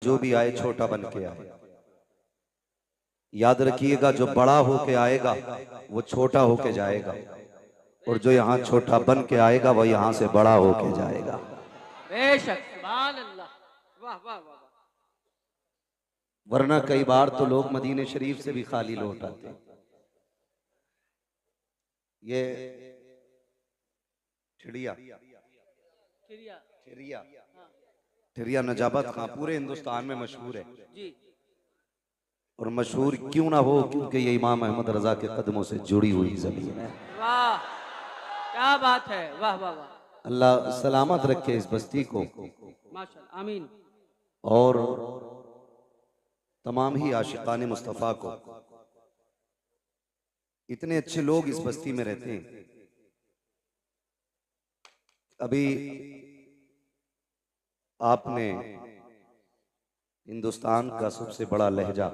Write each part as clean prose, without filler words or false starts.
जो भी आए छोटा बन के आए। याद रखिएगा, जो बड़ा होके आएगा वो छोटा होके जाएगा, और जो यहाँ छोटा बन के आएगा वो यहाँ से बड़ा होके जाएगा। बेशक, सुभान अल्लाह, वाह वाह वाह। वरना कई बार तो लोग मदीने शरीफ से भी खाली लौट आते। ये ठिड़िया ठिड़िया ठिड़िया नजाबत खां पूरे हिंदुस्तान में मशहूर है जी। और मशहूर क्यों ना हो, क्योंकि ये इमाम अहमद रजा के कदमों से जुड़ी हुई जमीन है। वाह, क्या बात है, वाह वाह वाह। अल्लाह सलामत रखे इस बस्ती को, माशाअल्लाह, आमीन। और तमाम ही आशिकान मुस्तफ़ा को। इतने अच्छे लोग इस बस्ती में रहते हैं। अभी आपने हिंदुस्तान का सबसे बड़ा लहजा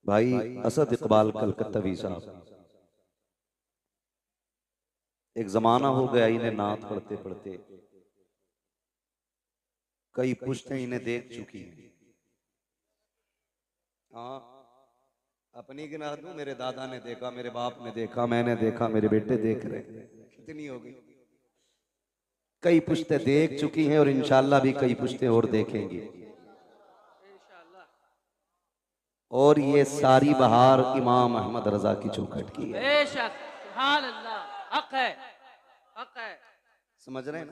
भाई असद इकबाल कलकत्तवी साहब, एक जमाना हो गया इन्हें नात पढ़ते पढ़ते, कई पुश्तें इन्हें देख चुकी हैं। हाँ, अपनी गिना दूं, मेरे दादा ने देखा, मेरे बाप ने देखा, मैंने देखा, मेरे बेटे देख रहे, कितनी होगी। कई पुश्तें देख चुकी हैं और इंशाअल्लाह भी कई पुश्तें और देखेंगी। और ये सारी बहार इमाम अहमद रजा की चौखट की है। बेशक, सुभान अल्लाह, हक है, हक है। समझ रहे हैं?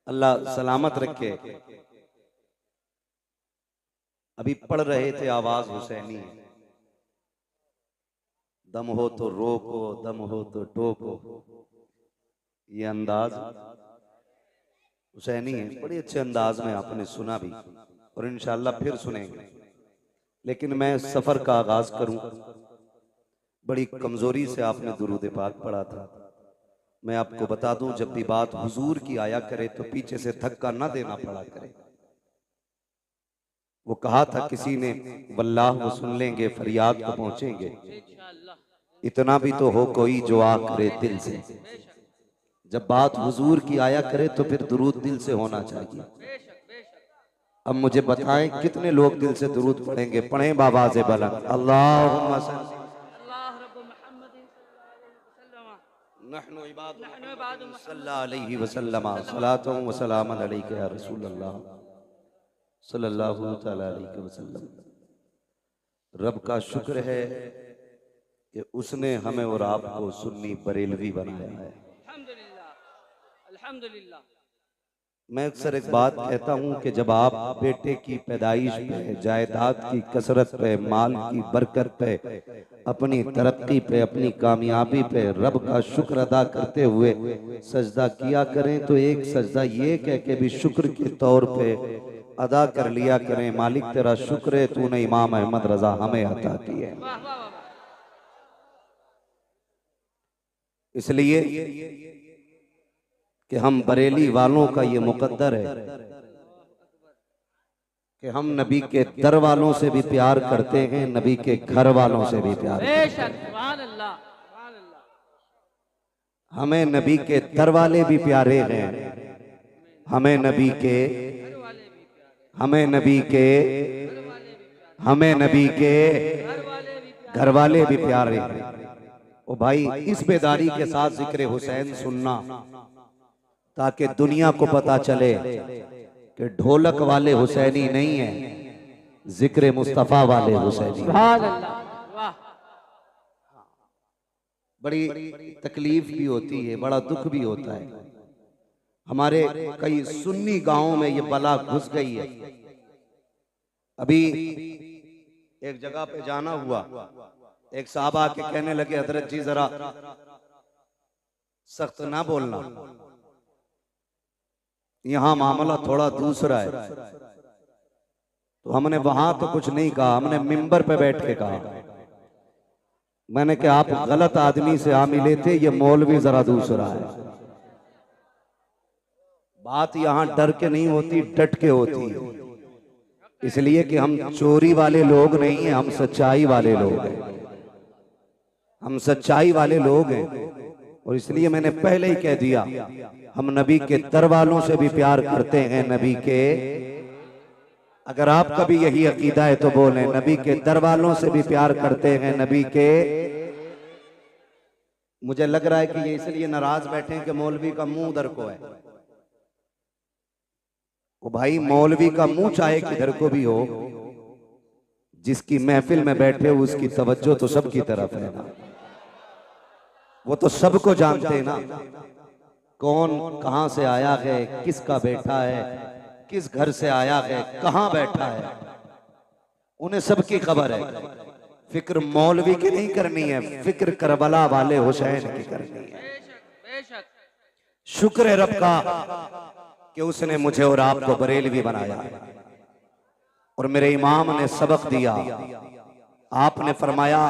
अल्लाह सलामत रखे। अभी पढ़ रहे थे आवाज हुसैनी है, दम हो तो रोको, दम हो तो टोको। ये अंदाज हुसैनी है, बड़े अच्छे अंदाज में आपने सुना भी और इंशाअल्लाह फिर सुनेंगे। लेकिन मैं सफर का आगाज करूं, बड़ी कमजोरी से आपने दुरूद पाक पढ़ा था। मैं आपको बता दूं, जब भी बात हुजूर की आया करे तो पीछे से धक्का ना देना पड़ा करे। वो कहा था किसी ने, वल्लाह वो सुन लेंगे, फरियाद को पहुंचेंगे, इतना भी तो हो कोई जो आ करे दिल से। जब बात हुजूर की आया करे तो फिर दुरूद दिल से होना चाहिए। अब मुझे बताएं कितने लोग दिल से दुरूद पढ़ेंगे? पढ़ें बाबाज़े बुलंद, अल्लाहुम्मा सल्ली वसल्लम सलातो व सलाम अलैका या रसूल अल्लाह सल्लल्लाहु तआला अलैहि वसल्लम। रब का शुक्र है कि उसने हमें और आपको सुन्नी बरेलवी बनाया है। अल्हम्दुलिल्लाह। मैं अक्सर एक बात कहता हूँ कि जब आप बेटे की पैदाइश पे, जायदाद की कसरत पे, माल की बरकत पे, अपनी तरक्की पे, अपनी कामयाबी पे रब का शुक्र अदा करते हुए सजदा किया करें, तो एक सजदा ये कह के भी शुक्र के तौर पे अदा कर लिया करें, मालिक तेरा शुक्र है तूने इमाम अहमद रजा हमें अता की है। इसलिए कि हम बरेली वालों का ये मुकद्दर है कि हम नबी के दर वालों से भी प्यार करते हैं, नबी के घर वालों से भी प्यार करते हैं। हमें नबी के दर वाले भी प्यारे हैं, हमें नबी के हमें नबी के हमें नबी के घर वाले भी प्यारे हैं। ओ भाई, इस बेदारी के साथ जिक्र हुसैन सुनना ताकि दुनिया को पता चले कि ढोलक वाले हुसैनी नहीं है, जिक्र मुस्तफा वाले हुसैनी। बड़ी तकलीफ भी होती है, बड़ा दुख भी होता है। हमारे कई सुन्नी गांवों में ये बला घुस गई है। अभी एक जगह पे जाना हुआ, एक साहब आके कहने लगे, हजरत जी जरा सख्त ना बोलना, यहाँ मामला थोड़ा दूसरा है। तो हमने वहां तो कुछ नहीं कहा, हमने मिंबर पे बैठ के कहा। मैंने कहा आप गलत आदमी से आ मिले थे, ये मौलवी जरा दूसरा है। बात यहाँ डर के नहीं होती, डट के होती है। इसलिए कि हम चोरी वाले लोग नहीं हैं, हम सच्चाई वाले लोग हैं, हम सच्चाई वाले लोग हैं। और इसलिए मैंने पहले ही कह दिया, हम नबी के दर वालों से भी प्यार करते हैं, नबी के अगर आपका भी यही अकीदा है तो बोलें, नबी के दर वालों से भी प्यार करते हैं, नबी के। मुझे लग रहा है कि ये इसलिए नाराज बैठे हैं कि मौलवी का मुंह उधर को है। वो भाई मौलवी का मुंह चाहे किधर को भी हो, जिसकी महफिल में बैठे हो उसकी तवज्जो तो सबकी तरफ है ना। वो तो सबको जानते हैं ना, कौन कहां से आया है, किसका बेटा है, किस घर से आया है, कहां बैठा है, उन्हें सबकी खबर है। फिक्र मौलवी की नहीं करनी है, फिक्र करबला वाले हुसैन की करनी है। बेशक शुक्र है रब का कि उसने मुझे और आपको बरेलवी बनाया और मेरे इमाम ने सबक दिया। आपने फरमाया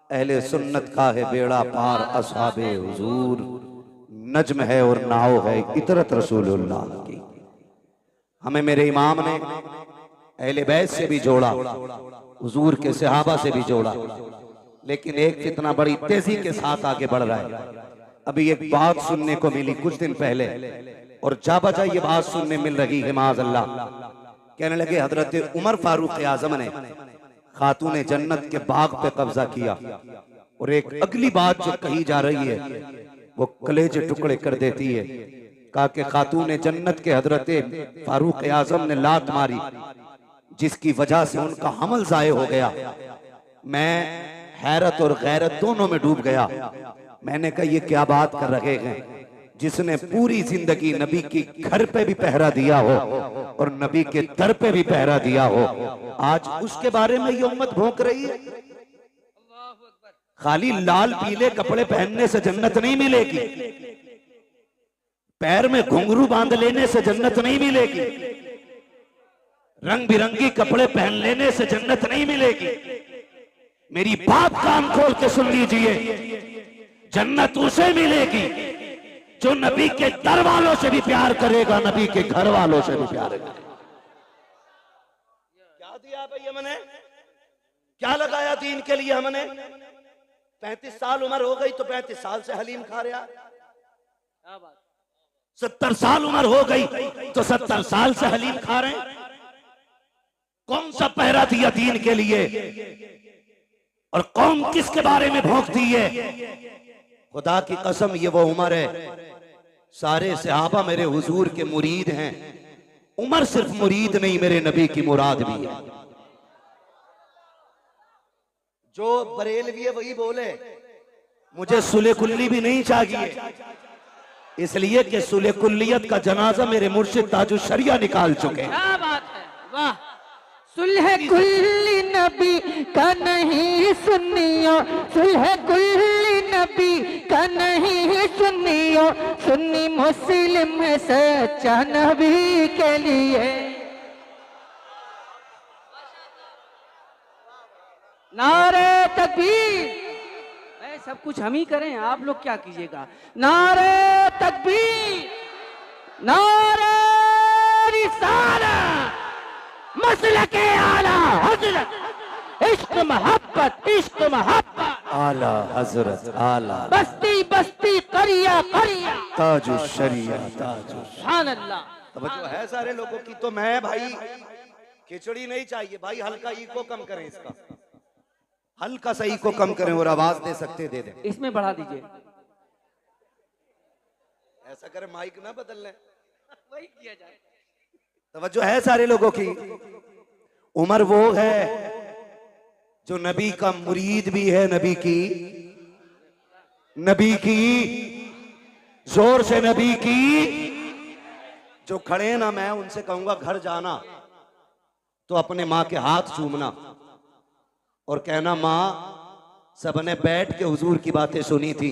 अहले सुन्नत का है बेड़ा पार, असहाबे हुजूर नज्म है और नाव है इतरत रसूलुल्लाह की। हमें मेरे इमाम ने अहले बैत से भी जोड़ा, हुजूर के सहाबा से भी जोड़ा, लेकिन एक फितना बड़ी तेजी के साथ आगे बढ़ रहा है। अभी एक बात सुनने को मिली कुछ दिन पहले, और जा बजा ये बात सुनने मिल रही है माज़अल्लाह। कहने लगे हजरत उमर फारूक आजम ने खातून जन्नत के बाग पे कब्जा किया। और एक अगली बात जो कही जा रही है वो कलेजे टुकड़े कर देती है। कहा कि खातून जन्नत के हजरत फारूक आजम ने लात मारी, जिसकी वजह से उनका हमल जाये हो गया। मैं हैरत और गैरत दोनों में डूब गया। मैंने कहा ये क्या बात कर रहे हैं, जिसने पूरी जिंदगी नबी की घर पे भी पहरा दिया हो और नबी के दर पे भी पहरा दिया हो, आज उसके बारे में ये उम्मत भौंक रही है। खाली लाल पीले कपड़े पहनने से जन्नत नहीं मिलेगी, पैर में घुंघरू बांध लेने से जन्नत नहीं मिलेगी, रंग बिरंगी कपड़े पहन लेने से जन्नत नहीं मिलेगी। मेरी बात कान खोल के सुन लीजिए, जन्नत उसे मिलेगी जो नबी के दर वालों से भी प्यार करेगा, नबी के घर वालों से भी प्यार करेगा। क्या दिया भाई हमने, क्या लगाया दीन के लिए हमने। 35 साल उम्र हो गई तो 35 साल से हलीम खा रहा। 70 साल उम्र हो गई तो 70 साल से हलीम खा रहे हैं। कौन सा पहरा दिया दीन के लिए और कौन किसके बारे में भौंकती है। खुदा की कसम ये वो उम्र है, सारे सहाबा मेरे हुजूर के मुरीद हैं। उमर सिर्फ मुरीद नहीं, मेरे नबी की मुराद भी है। जो बरेलवी है वही बोले मुझे सुले कुल्ली भी नहीं चाहिए, इसलिए कि सुले कुल्लियत का जनाजा मेरे मुर्शिद ताजुल शरिया निकाल चुके हैं। क्या बात है, वाह। सुलह कुल्ली नबी का नहीं सुनियो, सुलह कुल्ली नबी का नहीं सुनियो, सुन्नी मुस्लिम है सच्चा नबी के लिए। नारे तकबीर। भाई सब कुछ हम ही करें, आप लोग क्या कीजिएगा। नारे तकबीर, नारे रिसालत, मसलके आला हजरत, इश्क मोहब्बत, इश्क मोहब्बत, आला हजरत, आला बस्ती बस्ती करिया करिया, ताजुल शरिया, ताजुल। सुभान अल्लाह। तवज्जो है सारे लोगों की। तो मैं भाई खिचड़ी नहीं चाहिए भाई, हल्का ईको कम करें, इसका हल्का सा ईको कम करें और आवाज दे सकते दे दें। इसमें बढ़ा दीजिए। ऐसा करें माइक ना बदल लें, वही किया जाए। तवज्जो है सारे लोगों की। उमर वो है जो नबी का मुरीद भी है, नबी की जोर से नबी की। जो खड़े ना, मैं उनसे कहूंगा घर जाना तो अपने माँ के हाथ चूमना और कहना माँ सबने बैठ के हुजूर की बातें सुनी थी,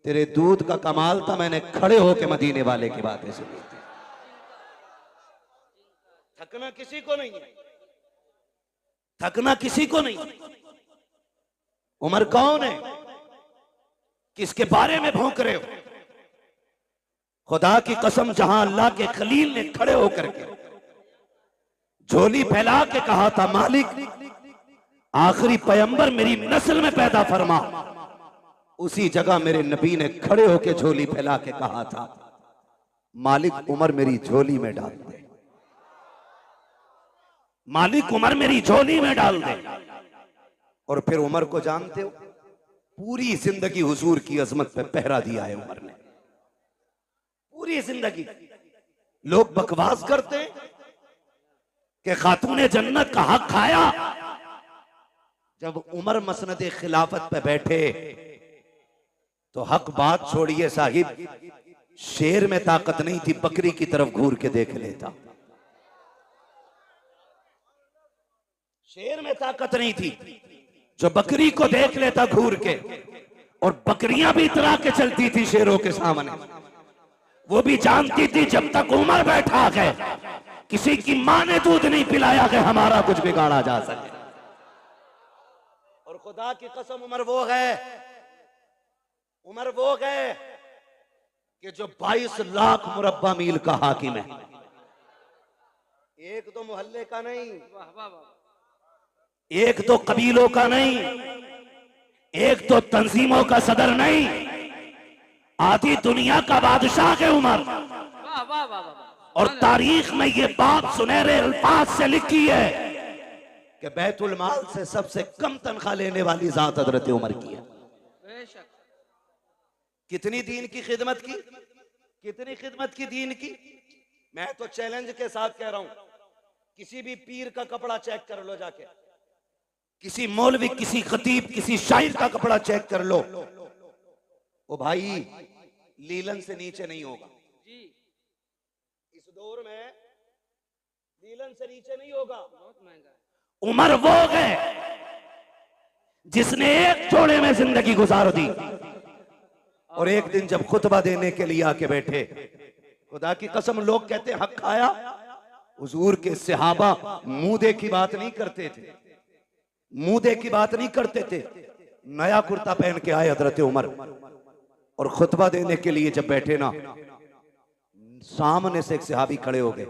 तेरे दूध का कमाल था, मैंने खड़े होके मदीने वाले की बातें सुनी थी। थकना किसी को नहीं है, थकना किसी को नहीं। उमर कौन है, किसके बारे में भौंक रहे हो। खुदा की कसम, जहां अल्लाह के खलील ने खड़े होकर के झोली फैला के कहा था मालिक आखिरी पैगंबर मेरी नस्ल में पैदा फरमा, उसी जगह मेरे नबी ने खड़े होकर झोली फैला के कहा था मालिक उमर मेरी झोली में डाल दे। मालिक उमर मेरी झोली में डाल दे। और फिर उमर को जानते हो, पूरी जिंदगी हुजूर की अजमत पे पहरा दिया है उमर ने, पूरी जिंदगी। लोग बकवास करते हैं कि खातून जन्नत का हक खाया। जब उमर मसनद खिलाफत पे बैठे तो हक बात छोड़िए साहिब, शेर में ताकत नहीं थी, बकरी की तरफ घूर के देख लेता। शेर में ताकत नहीं थी जो बकरी को देख लेता घूर के। और बकरियां भी इतरा के चलती थी शेरों के सामने। वो भी जानती थी जब तक उमर बैठा है, किसी की मां ने दूध नहीं पिलाया कि हमारा कुछ बिगाड़ा जा सके। और खुदा की कसम उमर वो है कि जो 22 लाख मुरब्बा मील का हाकिम है। एक तो मोहल्ले का नहीं, एक तो कबीलों का नहीं, एक तो तंजीमों का सदर नहीं, आधी दुनिया का बादशाह है उमर। और तारीख में ये बात सुनहरे अल्फाज से लिखी है कि बैतुल माल से सबसे कम तनख्वाह लेने वाली जात हजरत उमर की है। कितनी दीन की खिदमत की, कितनी खिदमत की दीन की। मैं तो चैलेंज के साथ कह रहा हूं, किसी भी पीर का कपड़ा चेक कर लो जाके, किसी मौलवी, किसी खतीब, किसी शायर का कपड़ा चेक कर लो, वो भाई लीलन से नीचे नहीं होगा। इस दौर में लीलन से नीचे नहीं होगा। बहुत महंगा। उमर वो है जिसने एक जोड़े में जिंदगी गुजार दी। और एक दिन जब खुतबा देने के लिए आके बैठे, खुदा की कसम लोग कहते हक खाया। हुजूर के सहाबा मुंह की बात नहीं करते थे, मुंह की बात नहीं करते थे। नया कुर्ता पहन के आए हजरत उमर और खुतबा देने के लिए जब बैठे ना, सामने से एक सहाबी खड़े हो गए,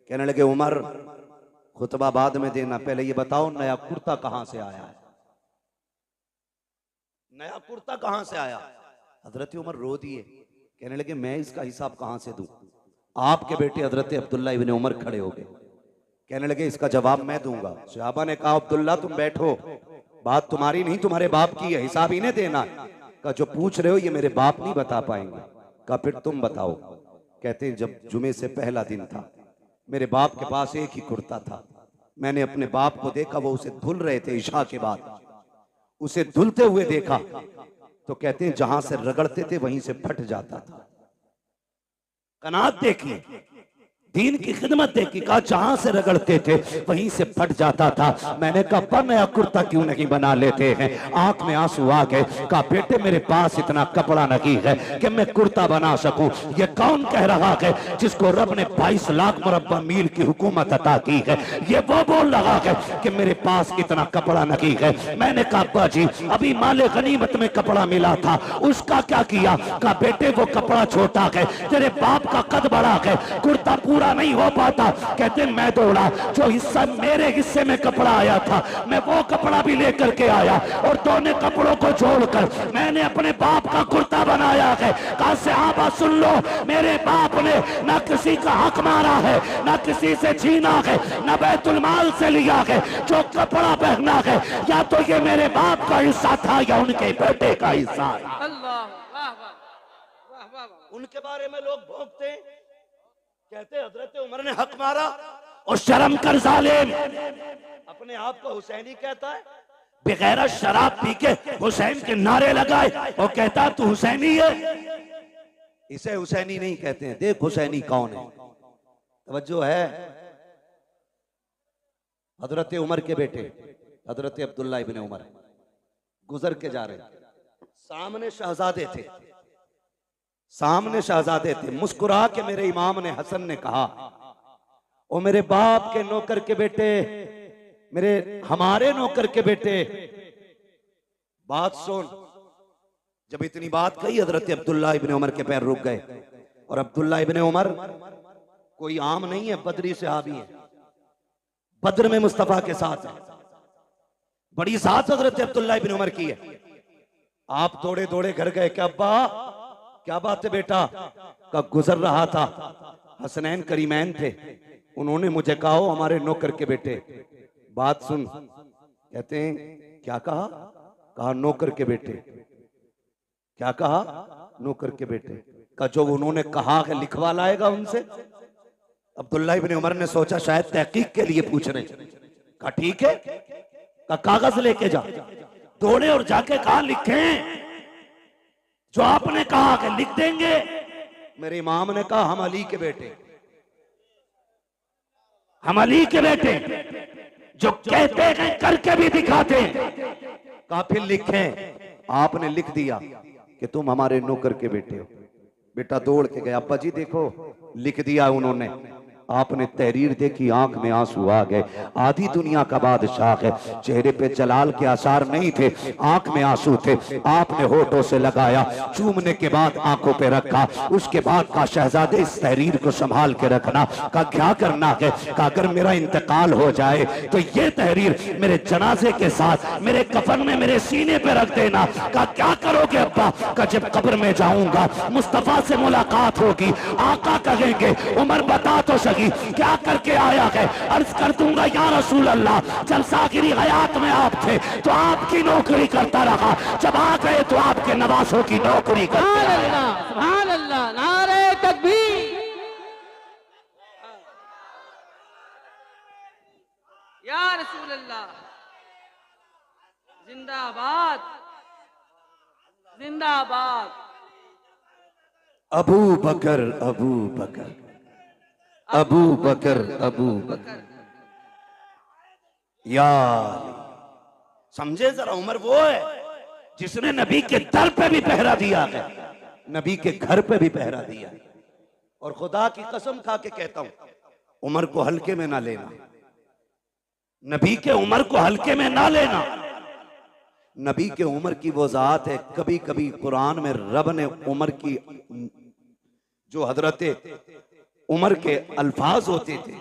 कहने लगे उमर खुतबा बाद में देना, पहले ये बताओ नया कुर्ता कहां से आया है, नया कुर्ता कहां से आया। हजरत उमर रो दिए, कहने लगे मैं इसका हिसाब कहां से दूं। आपके बेटे हजरत अब्दुल्ला इब्ने उमर खड़े हो गए, कहने लगे इसका जवाब मैं दूंगा। सहाबा ने कहा अब्दुल्ला तुम बैठो, बात तुम्हारी नहीं तुम्हारे बाप की है, हिसाब इन्हें देना। कहा जो पूछ रहे हो ये मेरे बाप नहीं बता पाएंगे। कहा फिर तुम बताओ। कहते हैं जब जुमे से पहला दिन था, मेरे बाप के पास एक ही कुर्ता था। मैंने अपने बाप को देखा, वो उसे धुल रहे थे इशा के बाद, उसे धुलते हुए देखा तो कहते हैं जहां से रगड़ते थे वहीं से फट जाता था। कनात देखी, दीन की खिदमत देखी, कहा जहां से रगड़ते थे वहीं से फट जाता था। मैंने कहा नया कुर्ता क्यों नहीं बना लेते हैं। आंख में आंसू आ गए। कहा बेटे मेरे पास इतना कपड़ा नहीं है कि मैं कुर्ता बना सकूं। ये कौन कह रहा है जिसको रब ने 22 लाख मुरब्बा मील की हुकूमत अता की है, ये वो बोल रहा है कि मेरे पास इतना कपड़ा नहीं है। मैंने कहा अब्बा जी अभी माले गनीमत में कपड़ा मिला था, उसका क्या किया। कहा बेटे वो कपड़ा छोटा है, तेरे बाप का कद बड़ा है, कुर्ता पूरा नहीं हो पाता। कहते मैं दौड़ा, जो हिस्सा मेरे हिस्से में कपड़ा आया था मैं वो कपड़ा भी लेकर के आया और दोनों कपड़ों को जोड़कर मैंने अपने बाप का कुर्ता बनाया है। कहा सहाबा सुन लो, मेरे बाप ने ना किसी का हक मारा है, ना किसी से छीना है, ना बैतुल माल से लिया है। जो कपड़ा पहना है या तो ये मेरे बाप का हिस्सा था या उनके बेटे का हिस्सा था। उनके बारे में लोग भोंकते, कहते हजरत उमर ने हक मारा। और शर्म कर जालिम, अपने आप को हुसैनी कहता है, बगैर शराब पी के हुसैन के नारे लगाए और कहता तू हुसैनी है। इसे हुसैनी नहीं कहते हैं। देख हुसैनी कौन है, तवज्जो है। हजरत उमर के बेटे हजरत अब्दुल्ला इब्ने उमर गुजर के जा रहे, सामने शहजादे थे, सामने शहजादे थे। मुस्कुरा के मेरे इमाम ने हसन ने कहा ओ मेरे बाप के नौकर के बेटे, मेरे हमारे नौकर के बेटे, बात सुन। जब इतनी बात कही हजरत अब्दुल्ला इब्ने उमर के पैर रुक गए। और अब्दुल्ला इब्ने उमर कोई आम नहीं है, बदरी सहाबी है, बद्र में मुस्तफा के साथ है। बड़ी साथ हजरत अब्दुल्ला इब्ने उमर की है। आप दौड़े दौड़े घर गए कि अब्बा क्या बात है बेटा। का गुजर रहा था, हसनैन करीमैन थे, उन्होंने मुझे कहा हो हमारे नौकर के बेटे, बात सुन। कहते हैं क्या कहा? कहा नौकर के बेटे। क्या कहा? नौकर के बेटे का जो उन्होंने कहा है लिखवा लाएगा उनसे। अब्दुल्ला इब्ने उमर ने सोचा शायद तहकीक के लिए पूछ रहे। कहा ठीक है, का कागज लेके जा। दौड़े और जाके कहा लिखें जो आपने कहा कि लिख देंगे। मेरे इमाम ने कहा हम अली के बेटे, हम अली के बेटे, जो कहते हैं करके भी दिखाते हैं। कहा फिर लिखें। आपने लिख दिया कि तुम हमारे नौकर के बेटे हो। बेटा दौड़ के गया, अब्बा जी देखो लिख दिया उन्होंने। आपने तहरीर देखी, आंख में आंसू आ गए। आधी दुनिया का बादशाह है, चेहरे पे जलाल के आसार नहीं थे, आंख में आंसू थे। आपने होठों से लगाया, चूमने के बाद आंखों पे रखा। उसके बाद का शहजादे इस तहरीर को संभाल के रखना। का क्या करना है? का अगर मेरा इंतकाल हो जाए तो ये तहरीर मेरे जनाजे के साथ मेरे कफन में मेरे सीने पे रख देना। का क्या करोगे अब्बा? का जब कब्र में जाऊंगा मुस्तफा से मुलाकात होगी, आका कहेंगे उमर बता तो क्या करके आया है? अर्ज कर दूंगा या रसूल अल्लाह, जब सागिरी हयात में आप थे तो आपकी नौकरी करता रहा, जब आ गए तो आपके नवासों की नौकरी करता रहा। सुभान अल्लाह, नारे तकबीर। या रसूल अल्लाह, जिंदाबाद जिंदाबाद। अबू बकर अबू बकर अबू बकर अबू बकर। यार समझे जरा, उमर वो है जिसने नबी के दर पे भी पहरा दिया है, नबी के घर पे भी पहरा दिया है। और खुदा की कसम खा के कहता हूं, उमर को हल्के में ना लेना, नबी के उमर को हल्के में ना लेना। नबी के उमर की वो जात है, कभी कभी कुरान में रब ने उमर की जो हजरत उमर के अल्फाज होते थे,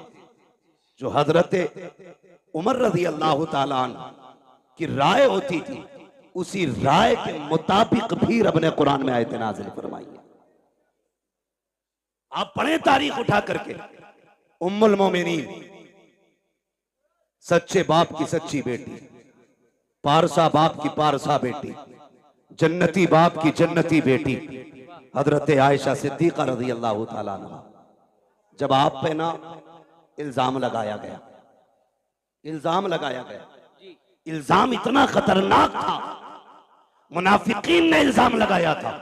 जो हजरत उमर रज़ी अल्लाह ताला अन्हु की राय होती थी, उसी राय के मुताबिक भी रब ने कुरान में आयत नाज़िल फरमाई है। आप पढ़ें तारीख उठा करके, उम्मुल मोमिनीन, सच्चे बाप की सच्ची बेटी, पारसा बाप की पारसा बेटी, जन्नती बाप की जन्नती बेटी, हजरत आयशा सिद्दीका रज़ी अल्लाह ताला अन्हा। जब आप पे ना इल्जाम लगाया गया, इल्जाम लगाया गया, इल्जाम इतना खतरनाक था, मुनाफिकीन ने इल्जाम लगाया था।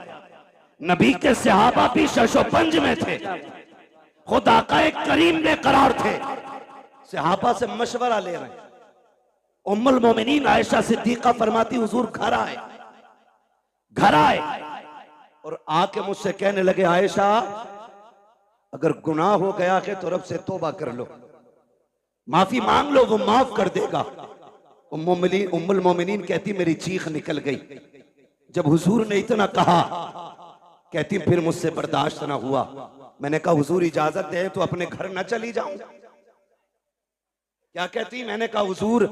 नबी के सहाबा भी शशोपंज में थे, खुदा का एक करीम बेकरार थे, सहाबा से मशवरा ले रहे हैं। उम्मुल मोमिनीन आयशा सिद्दीका फरमाती हुजूर घर आए, घर आए और आके मुझसे कहने लगे आयशा अगर गुनाह हो गया है तो रब से तौबा कर लो, माफी मांग लो, वो माफ कर देगा। उम्मुल मोमिनीन कहती मेरी चीख निकल गई जब हुजूर ने इतना कहा। कहती फिर मुझसे बर्दाश्त ना हुआ, मैंने कहा हुजूर इजाजत दे तो अपने घर न चली जाऊं। क्या कहती? मैंने कहा हुजूर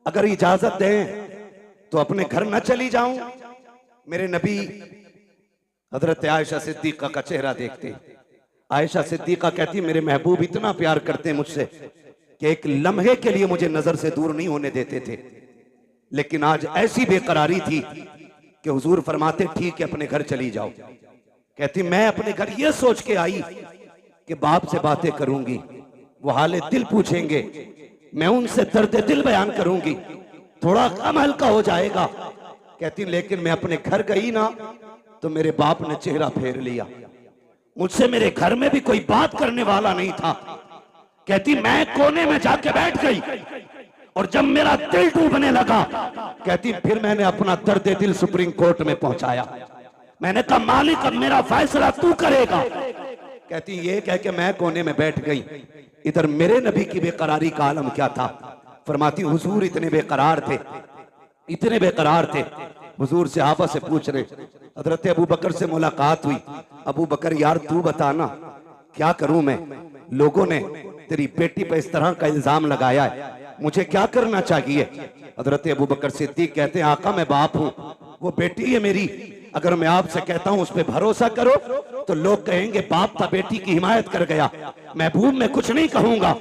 अगर इजाजत दे तो अपने घर न चली जाऊं। मेरे नबी हजरत आयशा सिद्दीका का चेहरा देखते, आयशा सिद्दीका कहती मेरे महबूब इतना प्यार करते मुझसे कि एक लम्हे के लिए मुझे नजर से दूर नहीं होने देते थे, लेकिन आज ऐसी बेकरारी थी कि हुजूर फरमाते ठीक है अपने घर चली जाओ। कहती मैं अपने घर ये सोच के आई कि बाप से बातें करूंगी, वो हाले दिल पूछेंगे, मैं उनसे दर्द दिल बयान करूंगी, थोड़ा कम हल्का हो जाएगा। कहती लेकिन मैं अपने घर गई ना तो मेरे बाप ने चेहरा फेर लिया, मुझसे मेरे घर में भी कोई बात करने वाला नहीं था। कहती मैं कोने में जाके बैठ गई और जब मेरा दिल डूबने लगा, कहती फिर मैंने अपना दर्द दिल सुप्रीम कोर्ट में पहुंचाया। मैंने कहा मालिक अब मेरा फैसला तू करेगा। कहती ये कह के मैं कोने में बैठ गई। इधर मेरे नबी की बेकरारी का आलम क्या था। फरमाती हुजूर इतने बेकरार थे, इतने बेकरार थे। हुजूर सहाबा से पूछ रहे, हजरत अबू बकर से मुलाकात हुई, अबू बकर यार तू बताना क्या करूं मैं, लोगों ने तेरी बेटी पे इस तरह का इल्जाम लगाया है, मुझे क्या करना चाहिए। हजरत अबू बकर सिद्दीक कहते हैं आका मैं बाप हूं, वो बेटी है मेरी, अगर मैं आपसे कहता हूं उस पर भरोसा करो तो लोग कहेंगे बाप था बेटी की हिमायत कर गया, महबूब मैं कुछ नहीं कहूंगा।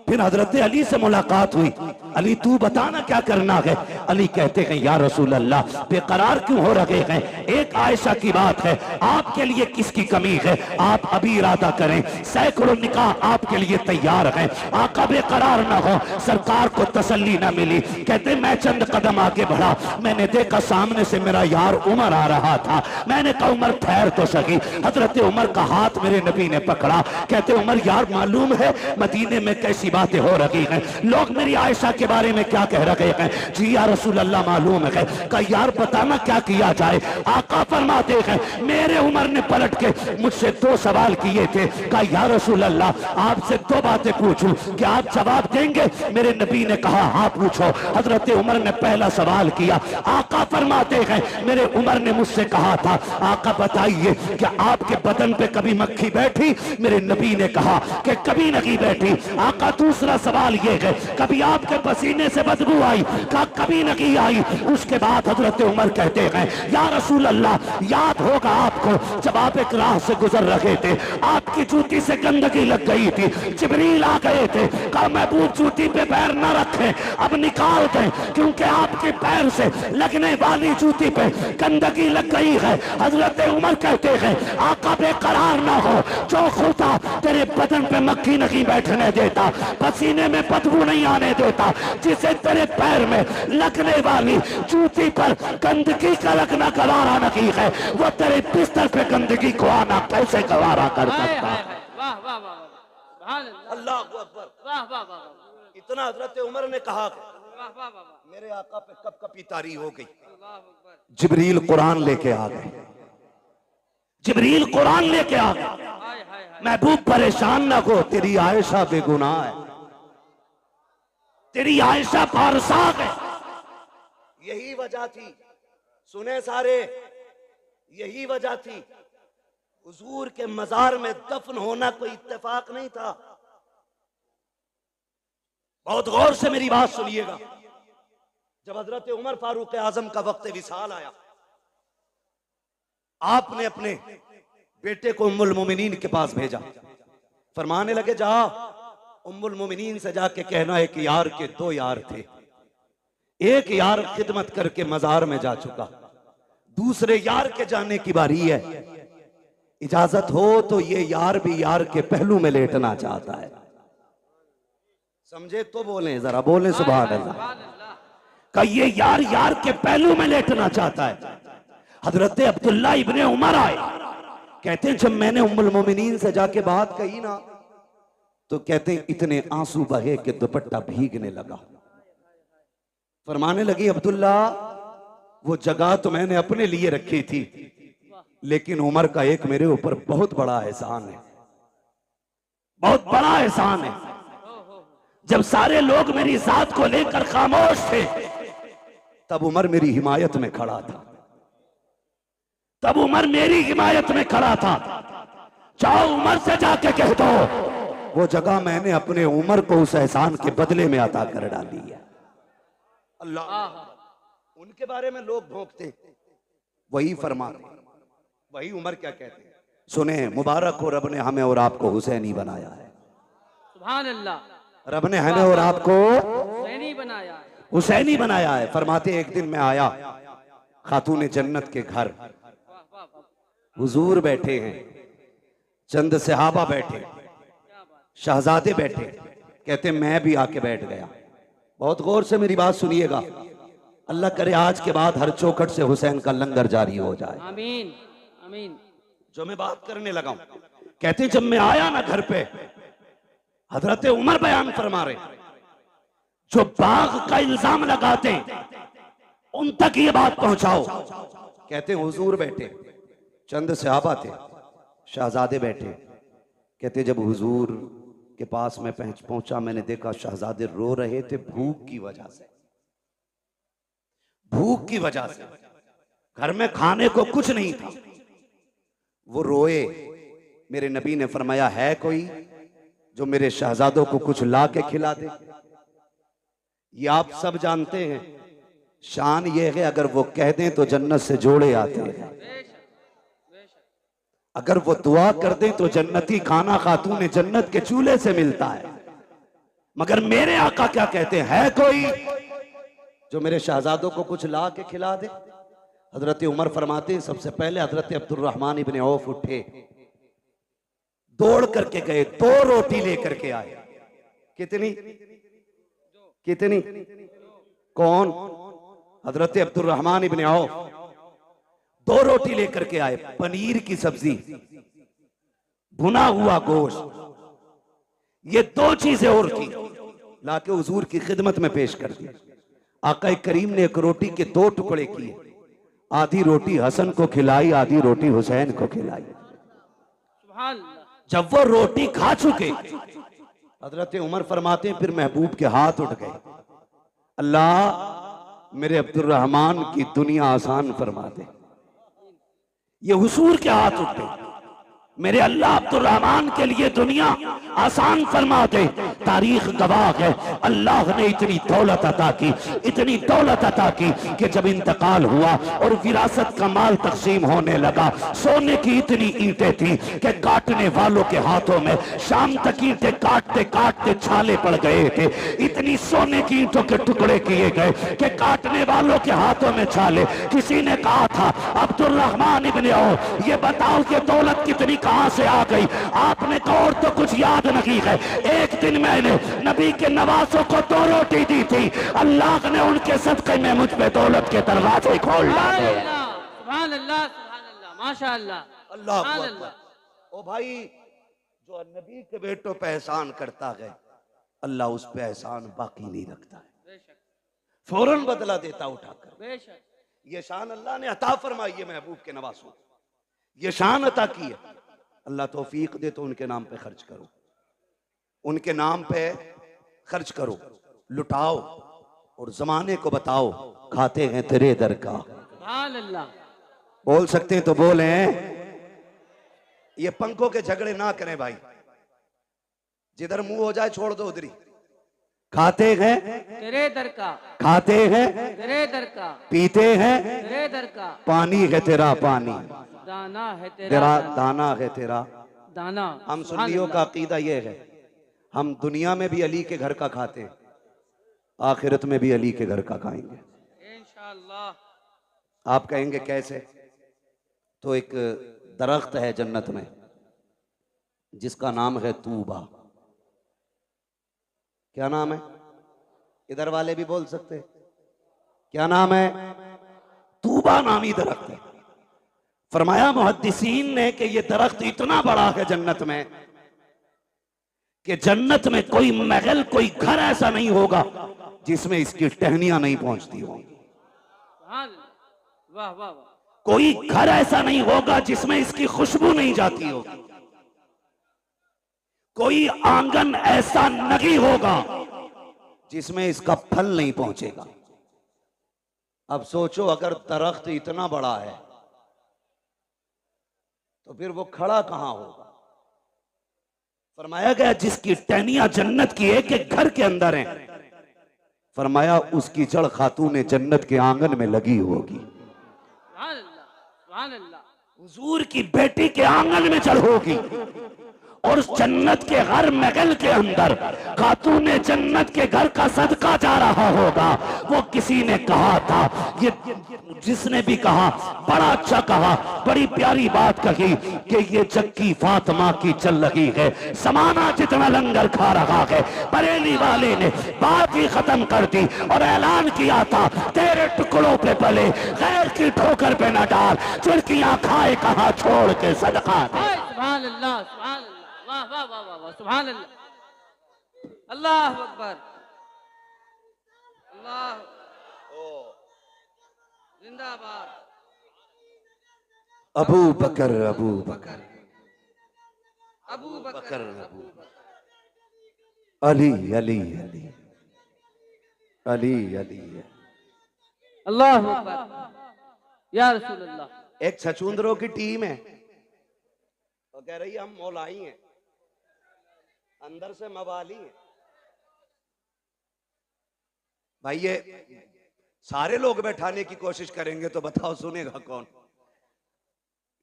फिर हजरत अली से मुलाकात हुई, अली तू बताना क्या करना है। अली कहते हैं या रसूल अल्लाह बेकरार क्यों हो रहे हैं, एक आयशा की बात है, आपके लिए किसकी कमी है, आप अभी इरादा करें, सैकड़ों निकाह आपके लिए तैयार हैं, आका बेकरार ना हो। सरकार को तसल्ली ना मिली, कहते मैं चंद कदम आगे बढ़ा, मैंने देखा सामने से मेरा यार उमर आ रहा था, मैंने कहा उमर ठहर तो सकी। हजरत उमर का हाथ मेरे नबी ने पकड़ा, कहते उमर यार मालूम है मदीने में कैसी बातें हो रही हैं, लोग मेरी आयशा के बारे में क्या कह रहे हैं। जी या रसूल अल्लाह मालूम है। कहा यार बताना क्या किया जाए। आका फरमाते हैं मेरे उमर ने पलट के मुझसे दो सवाल किए थे। कहा या रसूल अल्लाह आपसे दो बातें पूछूं, क्या आप जवाब देंगे। मेरे नबी ने कहा हाँ पूछो। हजरत उमर ने पहला सवाल किया। आका फरमाते हैं मेरे उमर ने मुझसे कहा था आका बताइए क्या आपके बदन पे कभी मक्खी बैठी। मेरे नबी ने कहा कि कभी नहीं बैठी। आका दूसरा सवाल ये है कभी आपके पसीने से बदबू आई। कहा कभी नहीं आई। उसके बाद हजरत उमर कहते हैं या रसूल अल्लाह याद होगा आपको जब आप एक राह से गुजर रहे थे, आपकी जूती से गंदगी लग गई थी, जिब्रील आ गए थे, कहा महबूब जूती पे पैर न रखें, अब निकाल दें क्योंकि आपके पैर से लगने वाली जूती पे गंदगी लग गई है। हजरत उमर कहते हैं आका बेकरार ना हो, जो खुदा तेरे बदन पे मक्खी नहीं बैठने देता, पसीने में बदबू नहीं आने देता, जिसे तेरे पैर में लगने वाली जूती पर गंदगी का लगना गवारा नहीं है, वो तेरे बिस्तर पे गंदगी को आना कैसे गवारा कर सकता। वाह वाह वाह अल्लाह अकबर। वाह वाह वाह। इतना हजरत उमर ने कहा वाह वाह वाह। मेरे आका पे कब कपी तारी हो गई। अल्लाह अकबर। जिब्रील कुरान लेके आ गए, जिब्रील कुरान लेके आ गए। हाय हाय हाय। महबूब परेशान ना हो, तेरी आयशा बेगुनाह है, तेरी आयशा पारसाक है। यही वजह थी, सुने सारे, यही वजह थी हुजूर के मजार में दफन होना कोई इत्तेफाक नहीं था। बहुत गौर से मेरी बात सुनिएगा। जब हजरत उमर फारूक आजम का वक्त विसाल आया, आपने अपने बेटे को उम्मुल मोमिनीन के पास भेजा, फरमाने लगे जा उम्मुल मोमिनीन से जाके कहना है कि यार के दो यार थे, एक यार खिदमत करके मजार में जा चुका, दूसरे यार के जाने की बारी है, इजाजत हो तो ये यार भी यार के पहलू में लेटना चाहता है। समझे तो बोले, जरा बोले सुभान अल्लाह। का ये यार यार के पहलू में लेटना चाहता है। हजरत अब्दुल्ला इब्ने उमर आए, कहते हैं जब मैंने उम्मुल मोमिनीन से जाके बात कही ना, तो कहते हैं इतने आंसू बहे कि दुपट्टा भीगने लगा। फरमाने लगी अब्दुल्ला वो जगह तो मैंने अपने लिए रखी थी, लेकिन उमर का एक मेरे ऊपर बहुत बड़ा एहसान है, बहुत बड़ा एहसान है। जब सारे लोग मेरी जात को लेकर खामोश थे, तब उमर मेरी हिमायत में खड़ा था, तब उमर मेरी हिमायत में खड़ा था। जाओ उमर से जाके कह दो वो जगह मैंने अपने उमर को उस एहसान के बदले में अता कर डाली है। अल्लाह, उनके बारे में लोग भोंकते, वही फरमा, वही उमर क्या कहते हैं। सुने, मुबारक हो, रब ने हमें और आपको हुसैनी बनाया है। सुभान अल्लाह। रब ने हमें और आपको हुसैनी बनाया है, हुसैनी बनाया है। फरमाते एक दिन मैं आया खातून जन्नत के घर, हुजूर बैठे हैं, चंद सहाबा बैठे, शहजादे बैठे, कहते मैं भी आके बैठ गया। बहुत गौर से मेरी बात सुनिएगा, अल्लाह करे आज के बाद हर चौखट से हुसैन का लंगर जारी हो जाए। आमीन आमीन। जो मैं बात करने लगा हूं, कहते जब मैं आया ना घर पे, हजरत उमर बयान फरमा रहे, जो बाग का इल्जाम लगाते उन तक ये बात पहुंचाओ। कहते हुजूर बैठे, चंद सहाबा थे, शहजादे बैठे, कहते जब हुजूर के पास में पहुंचा, मैंने देखा शहजादे रो रहे थे भूख की वजह से, भूख की वजह से, घर में खाने को कुछ नहीं था, वो रोए। मेरे नबी ने फरमाया है कोई जो मेरे शहजादों को कुछ ला के खिला दे। ये आप सब जानते हैं, शान ये है अगर वो कह दें तो जन्नत से जोड़े आते हैं, अगर वो दुआ कर दें तो जन्नती खाना खातून जन्नत के चूल्हे से मिलता है। मगर मेरे आका क्या कहते हैं, है कोई जो मेरे शहजादों को कुछ ला के खिला दे? हजरत उमर फरमाते हैं, सबसे पहले हजरत अब्दुर्रहमान इब्ने औफ उठे, दौड़ करके गए, 2 रोटी लेकर के आए। कितनी कितनी? कौन? हजरत अब्दुर्रहमान इब्ने औफ 2 रोटी लेकर के आए, पनीर की सब्जी, भुना हुआ गोश्त, ये 2 चीजें और थी, लाके हुजूर की खिदमत में पेश कर दी। आका करीम ने एक रोटी के 2 टुकड़े किए, आधी रोटी हसन को खिलाई, आधी रोटी हुसैन को खिलाई। जब वो रोटी खा चुके, हजरत उमर फरमाते हैं फिर महबूब के हाथ उठ गए, अल्लाह मेरे अब्दुर्रहमान की दुनिया आसान फरमा दे। ये हुजूर के हाथ उठे, मेरे अल्लाह अब्दुर्रहमान के लिए दुनिया आसान फरमा दे। तारीख गवाह है, अल्लाह ने इतनी दौलत अता की, इतनी दौलत अता की कि जब इंतकाल हुआ और विरासत का माल तकसीम होने लगा, सोने की इतनी ईंटें थी कि काटने वालों के हाथों में शाम तक ईंटें काटते काटते छाले पड़ गए थे। इतनी सोने की ईंटों के टुकड़े किए गए कि काटने वालों के हाथों में छाले। किसी ने कहा था, अब्दुर्रहमान इब्ने औफ, ये बताओ कि दौलत कितनी कहां से आ गई? आपने कहा और तो कुछ याद नहीं है, एक दिन मैंने नबी के नवासों को 2 रोटी दी थी, अल्लाह ने उनके सदक़े में मुझ पे दौलत के दरवाजे खोल डाले। सुभान अल्लाह, सुभान अल्लाह, माशाअल्लाह, अल्लाह सुभान अकबर। अल्लाह। ओ भाई, जो नबी के बेटों पे एहसान करता है, अल्लाह उस पे एहसान बाकी नहीं रखता है, बेशक फौरन बदला देता उठाकर। बेशक। ये शान अल्लाह ने अता फरमाई है महबूब के नवासों, ये शान अता की है। अल्लाह तौफीक दे तो उनके नाम पे खर्च करो, उनके नाम पे खर्च करो, लुटाओ और जमाने को बताओ खाते हैं तेरे दर का। सुभान अल्लाह। बोल सकते हैं तो बोले। ये पंखों के झगड़े ना करें भाई, जिधर मुंह हो जाए छोड़ दो उधरी। खाते हैं तेरे दर का, खाते हैं तेरे दर का, पीते हैं तेरे दर का, पानी है तेरा पानी, दाना है तेरा तेरा दाना है तेरा दाना। हम सुभान सुन्नियों का अल्लाह। अकीदा ये है, हम दुनिया में भी अली के घर का खाते हैं, आखिरत में भी अली के घर का खाएंगे इंशाअल्लाह। आप कहेंगे कैसे? तो एक दरख्त है जन्नत में जिसका नाम है तूबा। क्या नाम है? इधर वाले भी बोल सकते हैं, क्या नाम है? तूबा नामी दरख्त है। फरमाया मुहद्दिसीन ने कि ये दरख्त इतना बड़ा है जन्नत में कि जन्नत में कोई महल, कोई घर ऐसा नहीं होगा जिसमें इसकी टहनियां नहीं पहुंचती होंगी। सुभान अल्लाह। वाह वाह वाह। कोई घर ऐसा नहीं होगा जिसमें इसकी खुशबू नहीं जाती होगी। कोई आंगन ऐसा नहीं होगा जिसमें इसका फल नहीं पहुंचेगा। अब सोचो, अगर दरख्त इतना बड़ा है तो फिर वो खड़ा कहां होगा? फरमाया गया जिसकी टहनियां जन्नत की एक एक घर के अंदर हैं, फरमाया उसकी जड़ खातून जन्नत के आंगन में लगी होगी। सुभान अल्लाह, सुभान अल्लाह। हुजूर की बेटी के आंगन में जड़ होगी और उस जन्नत के हर महल के अंदर खातून जन्नत के घर का सदका जा रहा होगा। वो किसी ने कहा था, ये जिसने भी कहा बड़ा अच्छा कहा, बड़ी प्यारी बात कही कि ये जक्की फातिमा की चल रही है, समाना जितना लंगर खा रहा है। बरेली वाले ने बात ही खत्म कर दी और ऐलान किया था, तेरे टुकड़ों पे पले गैर की ठोकर पे न डाल, चिड़कियां खाए कहा छोड़ के सदका दे। सुभान अल्लाह, सुभान अल्लाह। वाह वाह वाह वाह वाह। सुभान अल्लाह। अल्लाह अकबर। अल्लाह जिंदाबाद। अबू बकर अबू बकर अबू बकर अबू बकर। अली अली अली अली अली। अल्लाह अकबर। या रसूल अल्लाह। एक छछूंदरों की टीम है तो कह रही है हम मौलाई हैं, अंदर से मवाली हैं। भाई ये सारे लोग बैठाने की कोशिश करेंगे तो बताओ सुनेगा कौन?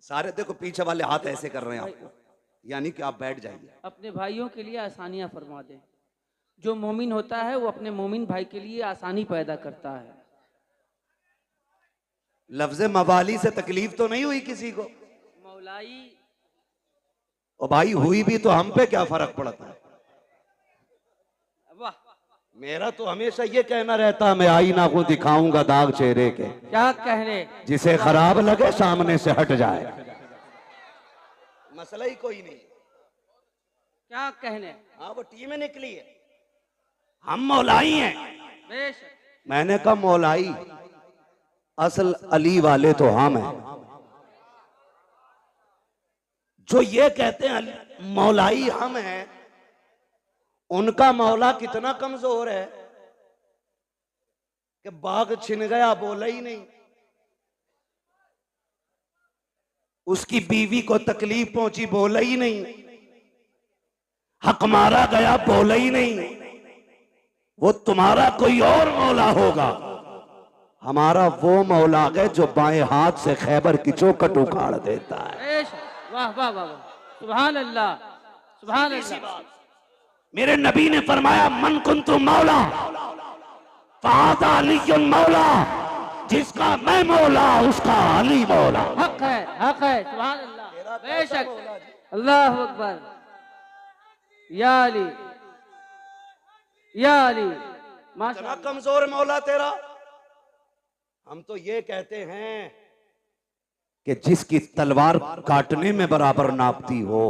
सारे देखो पीछे वाले हाथ ऐसे कर रहे हैं आपको, यानी कि आप बैठ जाइए। अपने भाइयों के लिए आसानियां फरमा दें। जो मोमिन होता है वो अपने मोमिन भाई के लिए आसानी पैदा करता है। लफ्ज मवाली से तकलीफ तो नहीं हुई किसी को? मौलाई और भाई हुई भी तो हम पे क्या फर्क पड़ता है? वाह, मेरा तो हमेशा ये कहना रहता है, मैं आईना को दिखाऊंगा दाग चेहरे के, क्या कहने, जिसे खराब लगे सामने से हट जाए। मसला ही कोई नहीं। क्या कहने। हाँ वो टीम में निकली है, हम मौलाई हैं। बेशक। मैंने कहा मौलाई, असल अली वाले तो हम हैं। जो ये कहते हैं मौलाई हम हैं, उनका मौला कितना कमजोर है कि बाग छिन गया बोला ही नहीं, उसकी बीवी को तकलीफ पहुंची बोला ही नहीं, हक मारा गया बोला ही नहीं। वो तुम्हारा कोई और मौला होगा, हमारा वो मौला है जो बाएं हाथ से खैबर की चौखट उखाड़ देता है। बेशक। वाह वाह वाह वाह, सुभान अल्लाह, सुभान अल्लाह। मेरे नबी ने फरमाया, मन कुन्तु मौला फ़हाज़ा अलीयुन मौला, जिसका मैं मौला उसका अली मौला। हक है, हक है, सुभान अल्लाह। बेशक। अल्लाह अकबर। या अली, या अली, इतना कमजोर मौला तेरा। हम तो ये कहते हैं कि जिसकी तलवार काटने में बराबर नापती हो,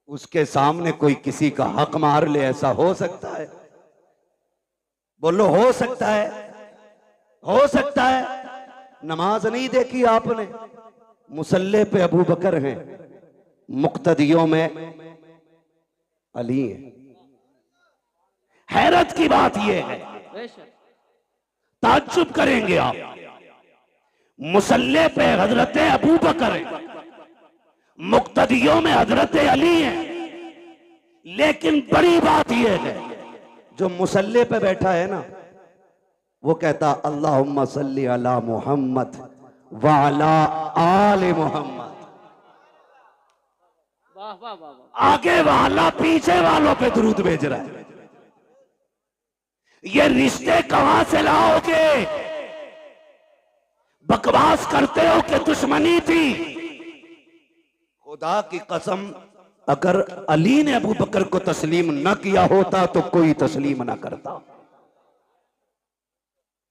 उसके सामने कोई किसी का हक मार ले, ऐसा हो सकता है? बोलो हो सकता है? हो सकता है? नमाज नहीं देखी आपने? मुसल्ले पे अबू बकर हैं, मुक्तदियों में अली है। हैरत की बात यह है, ताज्जुब करेंगे आप, मुसल्ले पे हजरत अबू बकर है, मुक्तदियों में हजरत अली है, लेकिन बड़ी बात यह है जो मुसल्ले पे बैठा है ना, वो कहता अल्लाहुम्मा सल्ली अला मुहम्मद व अला आले मुहम्मद। वाह वाह वाह। आगे वाला पीछे वालों पे दुरूद भेज रहा है। ये रिश्ते कहां से लाओगे? बकवास करते हो कि दुश्मनी थी। खुदा की कसम, अगर अली ने अबू बकर को तस्लीम न किया होता तो कोई तस्लीम ना करता,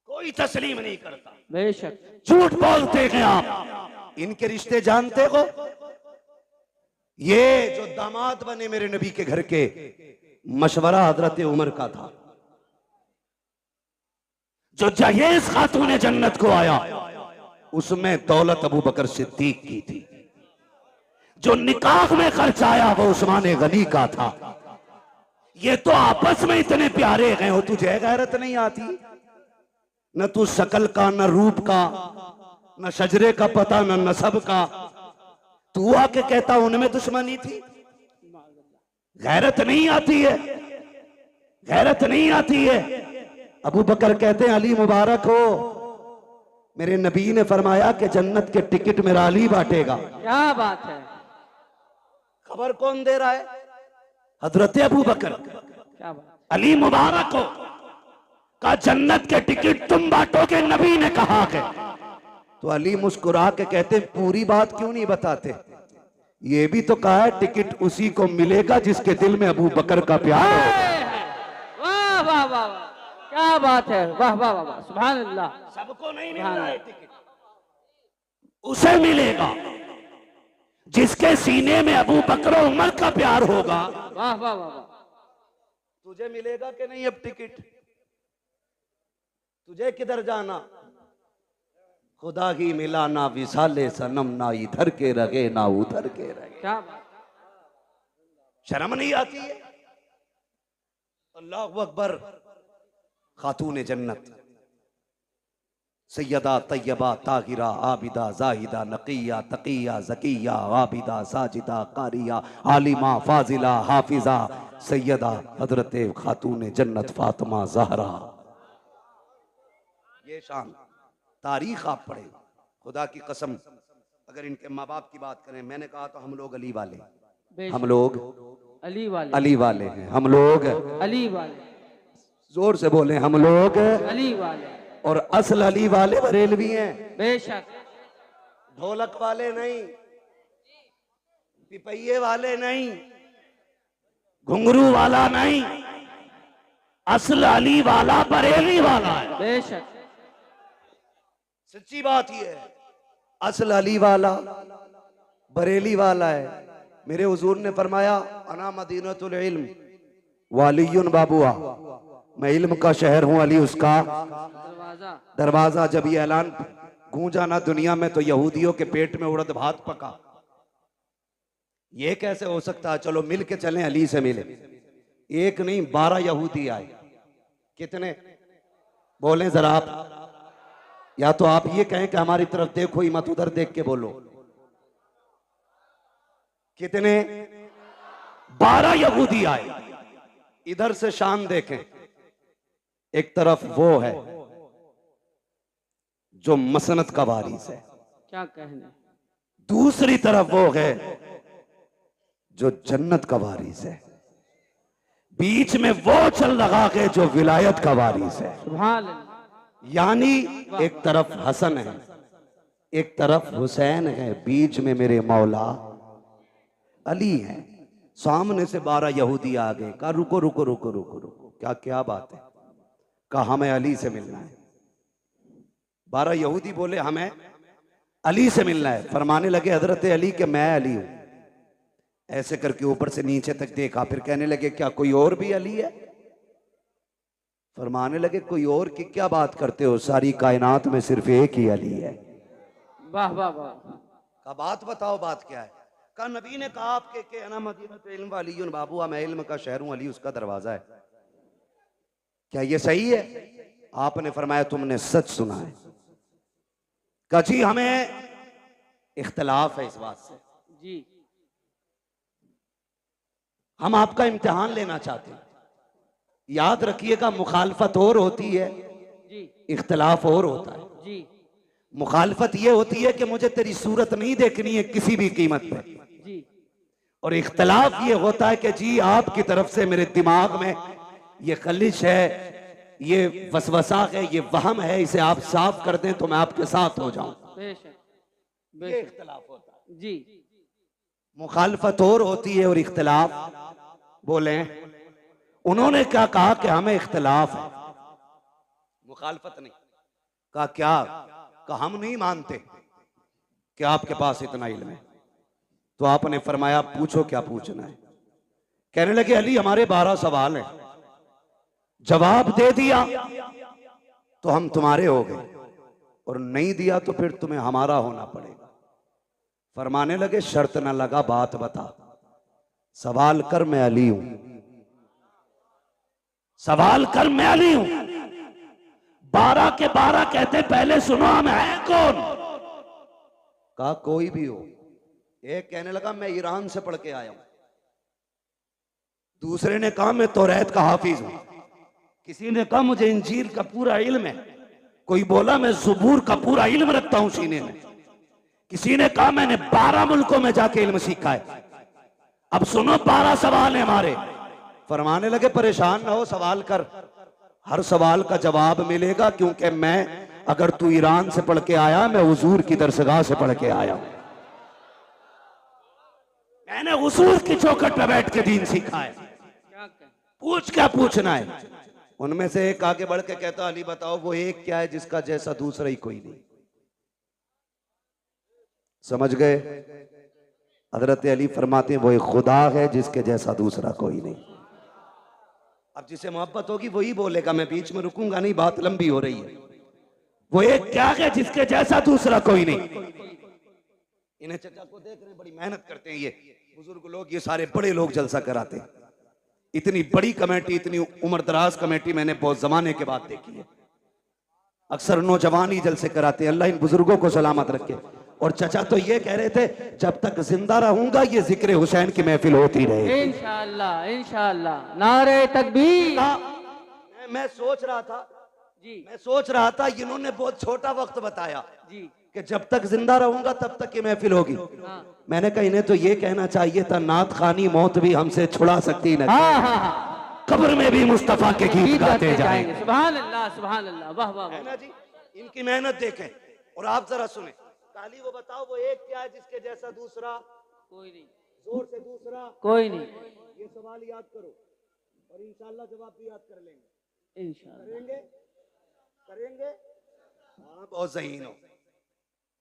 कोई तस्लीम नहीं करता। बेशक। झूठ बोलते हैं आप। इनके रिश्ते जानते हो? ये जो दामाद बने मेरे नबी के घर के, मशवरा हजरत उमर का था। जो जहेज खातून जन्नत को आया, उसमें दौलत अबू बकर सिद्दीक की थी। जो निकाह में खर्च आया वो उस्मान गनी का था। ये तो आपस में इतने प्यारे हैं, हो तुझे गैरत नहीं आती? न तू शकल का, न रूप का, न शजरे का पता, न नसब का, तू आके कहता उनमें दुश्मनी थी। गैरत नहीं आती है, गैरत नहीं आती है। अबू बकर कहते हैं अली मुबारक हो, मेरे नबी ने फरमाया कि जन्नत के टिकट मेरा अली बांटेगा। क्या बात है। खबर कौन दे रहा है? हजरत अबू बकर। क्या बात। अली मुबारक हो का जन्नत के टिकट तुम बांटोगे, नबी ने कहा है। तो अली मुस्कुरा के कहते पूरी बात क्यों नहीं बताते? ये भी तो कहा है टिकट उसी को मिलेगा जिसके दिल में अबू बकर का प्यार हो। वाह वाह वाह, क्या बात है। वाह वाह वाह, सुभान अल्लाह। सबको नहीं मिल रहा है टिकट, उसे मिलेगा जिसके सीने में अबू बकर और उमर का प्यार होगा। वाह वाह वाह। तुझे मिलेगा कि नहीं अब टिकट? तुझे किधर जाना? खुदा ही मिला ना विसाले सनम, ना इधर के रगे ना उधर के रगे। क्या बात। शर्म नहीं आती है? अल्लाहु अकबर। खातून जन्नत सैयदा तैयबा ताहिरा आबिदा जाहिदा नकिया तकिया जकिया आबिदा साजिदा कारिया आलिमा फाजिला हाफिजा सैयदा हजरत खातून जन्नत फातिमा ज़हरा। ये शान तारीख आप पढ़े, खुदा की कसम अगर इनके माँ बाप की बात करें, मैंने कहा तो हम लोग अली वाले, बेशक। हम लोग अली वाले, अली वाले हैं, हम लोग अली वाले, जोर से बोले, हम लोग अली वाले, और असल अली वाले बरेलवी हैं, बेशक। ढोलक वाले नहीं, पिपैये वाले नहीं, घुंघरू वाला नहीं, असल अली वाला बरेली वाला है। बेशक। सच्ची बात ये है, असल अली वाला बरेली वाला है। मेरे हुजूर ने फरमाया, अना मदीनतुल इल्म वालियुन बाबुआ, मैं इल्म का शहर हूं, अली उसका दरवाजा। दरवाजा। जब ये ऐलान गूंजा ना दुनिया में, तो यहूदियों के पेट में उड़द भात पका। ये कैसे हो सकता है? चलो मिल के चलें, अली से मिले। एक नहीं 12 यहूदी आए। कितने बोलें जरा आप? या तो आप ये कहें कि हमारी तरफ देखो ही मत, उधर देख के बोलो। कितने? 12 यहूदी आए। इधर से शान देखें, एक तरफ वो है जो मसनत का वारिस है, क्या कहने। दूसरी तरफ वो है जो जन्नत का वारिस है, बीच में वो चल रहा है जो विलायत का वारिस है। सुभान अल्लाह। यानी एक तरफ हसन है, एक तरफ हुसैन है, बीच में मेरे मौला अली है। सामने से 12 यहूदी आ गए। कहा रुको रुको रुको रुको रुको, क्या क्या बात है? कहा हमें अली से मिलना है। 12 यहूदी बोले हमें अली से मिलना है। फरमाने लगे हजरत अली के मैं अली हूं। ऐसे करके ऊपर से नीचे तक देखा, फिर कहने लगे क्या कोई और भी अली है? फरमाने लगे कोई और की क्या बात करते हो, सारी कायनात में सिर्फ एक ही अली है। वाह वाह वाह। का बात बताओ, बात क्या है? का नबी ने कहा आपके के अना मदीनतुल इल्म वालियुन बाबुआ, मैं इल्म का शहर हूं, अली उसका दरवाजा है। क्या ये सही है? आपने फरमाया तुमने सच सुना है। कहा जी हमें इख्तलाफ है इस बात से, जी। हम आपका इम्तिहान लेना चाहते हैं। याद रखिएगा, मुखालफत और होती है, जी इख्तलाफ और होता है। जी मुखालफत ये होती है कि मुझे तेरी सूरत नहीं देखनी है किसी भी कीमत पे, जी। और इख्तलाफ ये होता है कि जी आपकी तरफ से मेरे दिमाग में ये खलिश है, ये वसवसा है, ये वहम है, इसे आप साफ कर दें तो मैं आपके साथ हो जाऊं। बेशक ये बेशक। इख्तलाफ होता है। जी। मुखालफत और होती है और इख्तलाफ। बोले उन्होंने क्या कहा कि हमें इख्तलाफ है, मुखालफत नहीं। कहा क्या? कहा हम नहीं मानते कि आपके पास इतना इल्म है। तो आपने फरमाया पूछो क्या पूछना है। कहने लगे अली हमारे 12 सवाल हैं, जवाब दे दिया तो हम तुम्हारे हो गए, और नहीं दिया तो फिर तुम्हें हमारा होना पड़ेगा। फरमाने लगे शर्त ना लगा, बात बता, सवाल कर मैं अली हूं, सवाल कर मैं अली हूं। 12 के 12 कहते पहले सुनो हम हैं कौन? कहा कोई भी हो। एक कहने लगा मैं ईरान से पढ़ के आया हूं, दूसरे ने कहा मैं तौरात का हाफिज हूं, किसी ने कहा मुझे इंजील का पूरा इल्म है, कोई बोला मैं ज़बूर का पूरा इल्म रखता हूं सीने में, किसी ने कहा मैंने 12 मुल्कों में जाके इल्म सीखा है। अब सुनो 12 सवाल है हमारे। फरमाने लगे परेशान ना हो, सवाल कर, हर सवाल का जवाब मिलेगा, क्योंकि मैं अगर तू ईरान से पढ़ के आया, मैं हुजूर की दरसगाह से पढ़ के आया हूं, मैंने हुजूर की चौखट पे बैठ के दीन सीखा है। पूछ क्या पूछना है? उनमें से एक आगे बढ़ के कहता अली बताओ वो एक क्या है जिसका जैसा दूसरा ही कोई नहीं। समझ गए? हजरत अली फरमाते हैं वो एक खुदा है जिसके जैसा दूसरा कोई नहीं। अब जिसे मोहब्बत होगी वही बोलेगा, मैं बीच में रुकूंगा नहीं, बात लंबी हो रही है। वो एक क्या है जिसके जैसा दूसरा कोई नहीं। इन्हें चचा को देख रहे हैं, बड़ी मेहनत करते हैं ये बुजुर्ग लोग, ये सारे बड़े लोग जलसा कराते हैं। इतनी बड़ी कमेटी, इतनी उम्रदराज कमेटी मैंने बहुत जमाने के बाद देखी है। अक्सर नौजवान ही जलसे कराते हैं। अल्लाह इन बुजुर्गों को सलामत रखे। और चचा तो ये कह रहे थे जब तक जिंदा रहूंगा ये जिक्र हुसैन की महफिल होती रहे। इंशाअल्लाह इंशाअल्लाह। नारे तकबीर। मैं सोच रहा था जी, मैं सोच रहा था इन्होंने बहुत छोटा वक्त बताया जी, कि जब तक जिंदा रहूंगा तब तक की महफिल होगी। हाँ मैंने कहा इन्हें तो ये कहना चाहिए था, नात खानी मौत भी हमसे छुड़ा सकती न, हाँ हाँ हाँ, कब्र में भी मुस्तफा के गीत गीत गाते गाते जाएंगे। जाएंगे। सुभान अल्लाह, सुभान अल्लाह, वाह वाह है वाह। ना जी, इनकी मेहनत देखें। और आप जरा सुने, काली वो बताओ वो एक क्या है जिसके जैसा दूसरा? कोई नहीं, जोर से दूसरा, कोई नहीं, ये सवाल याद करो और इंशाल्लाह जवाब भी याद कर लेंगे। इंशाअल्लाह। करेंगे करेंगे। हाँ बहुत ज़हीन हो।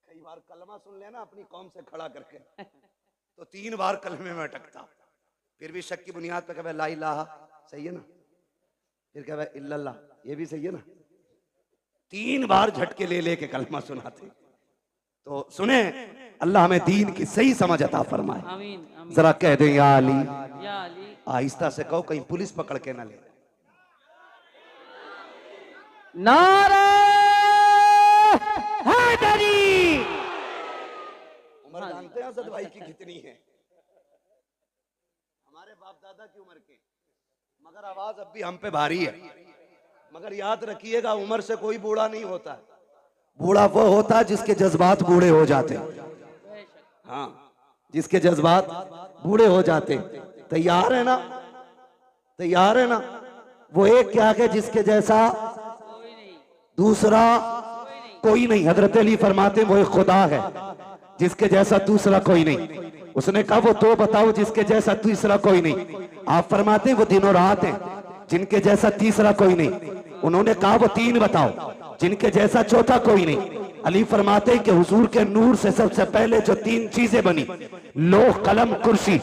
कई बार कलमा सुन लेना अपनी कौम से खड़ा करके तो 3 बार कलमे में अटकता, फिर भी शक की बुनियाद पे कहे ला इलाहा, सही है ना, फिर कहे इल्लल्लाह, ये भी सही है ना, 3 बार झटके ले लेके कलमा सुनाते। तो सुने, अल्लाह हमें दीन की सही समझ अता फरमाए। आमीन आमीन। जरा कह दें या अली, या अली। आहिस्ता से कहो कहीं पुलिस पकड़ के ना ले। नारा हैदरी। उम्र जानते हैं असद भाई की कितनी है? हमारे बाप दादा की उम्र के, मगर आवाज अब भी हम पे भारी है। मगर याद रखिएगा उम्र से कोई बूढ़ा नहीं होता। बूढ़ा वो होता है जिसके जज्बात बूढ़े हो जाते। हाँ, जिसके जज्बात बूढ़े हो जाते। तैयार है ना? तैयार है ना? वो एक क्या है जिसके जैसा दूसरा कोई नहीं। हजरत अली फरमाते वो एक खुदा है जिसके जैसा दूसरा कोई नहीं। उसने कहा वो तो बताओ जिसके जैसा तीसरा कोई नहीं। आप फरमाते वो दिन और रात है जिनके जैसा तीसरा कोई नहीं। उन्होंने कहा वो 3 बताओ जिनके जैसा चौथा कोई नहीं। अली फरमाते कि हुजूर के नूर से सबसे पहले जो 3 चीजें बनी, लोह कलम कुर्सी,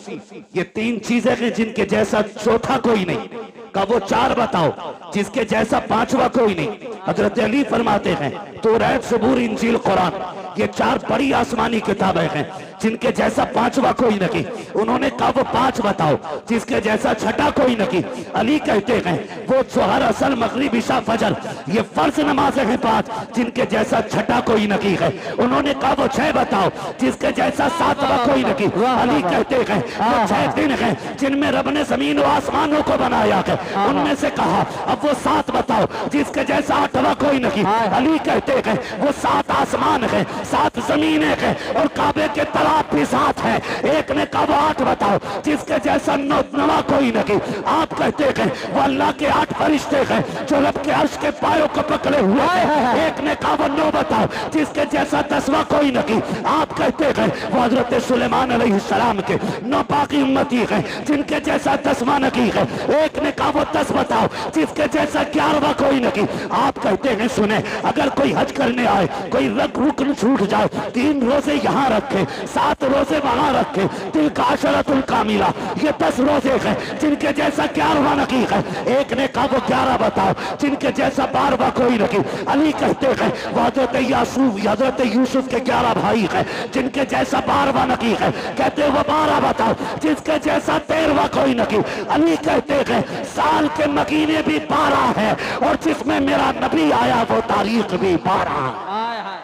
ये 3 चीजें हैं जिनके जैसा चौथा कोई नहीं। का वो 4 बताओ जिसके जैसा 5वां कोई नहीं। हजरत अली फरमाते हैं तौरात, ज़बूर, इंजील, कुरान, ये 4 बड़ी आसमानी किताबें हैं जिनके जैसा 5वां कोई नहीं। उन्होंने कहा वो 5 बताओ जिसके जैसा 6ठा कोई नहीं। अली कहते हैं वो जोहर, असल, मगरिब, इशा, फजर, ये फर्ज नमाजें हैं 5 जिनके जैसा 6ठा कोई नहीं है। उन्होंने कहा वो 6 बताओ जिसके जैसा 7वां कोई नहीं। अली कहते हैं वो 6 दिन हैं जिनमें रब ने जमीन और आसमानों को बनाया है। उनमें से कहा अब वो 7 बताओ जिसके जैसा 8वां कोई नहीं। अली कहते हैं वो 7 आसमान है, 7 जमीनें हैं और काबे के तालाब भी 7 है। एक ने कहा वो 8 बताओ जिसके जैसा 9वां कोई नहीं। आप कहते हैं वो अल्लाह के 8 फरिश्ते हैं जो रब के अर्श के पायों को पकड़े हुए हैं। एक ने कहा वो 9 बताओ जिसके जैसा 10वां कोई नहीं। आप कहते हैं वो हजरत सुलेमान अलैहिस्सलाम के 9 बाकी उम्मती हैं जिनके जैसा 10वां नहीं है। एक ने कहा वो 10 बताओ जिसके जैसा 11वां कोई नहीं। आप कहते हैं सुने, अगर कोई हज करने आए, कोई रुकन छूट जाए, 3 रोजे यहाँ रखे, 7 रोजे वहां रखे, तिलका अशरतुल कामिला, ये 10 रोजे हैं जिनके जैसा 11वां नहीं है। एक ने कहा वो 11 बताओ जिनके जैसा 12वां कोई नहीं। अली कहते हैं वो हजरत यूसुफ के 11 भाई हैं जिनके जैसा 12वां नहीं है। कहते वो 12 बताओ जिसके जैसा 13वां कोई नहीं। अली कहते हैं साल के महीने भी 12 है और जिसमें मेरा नबी आया वो तारीख भी 12। हाय हाय,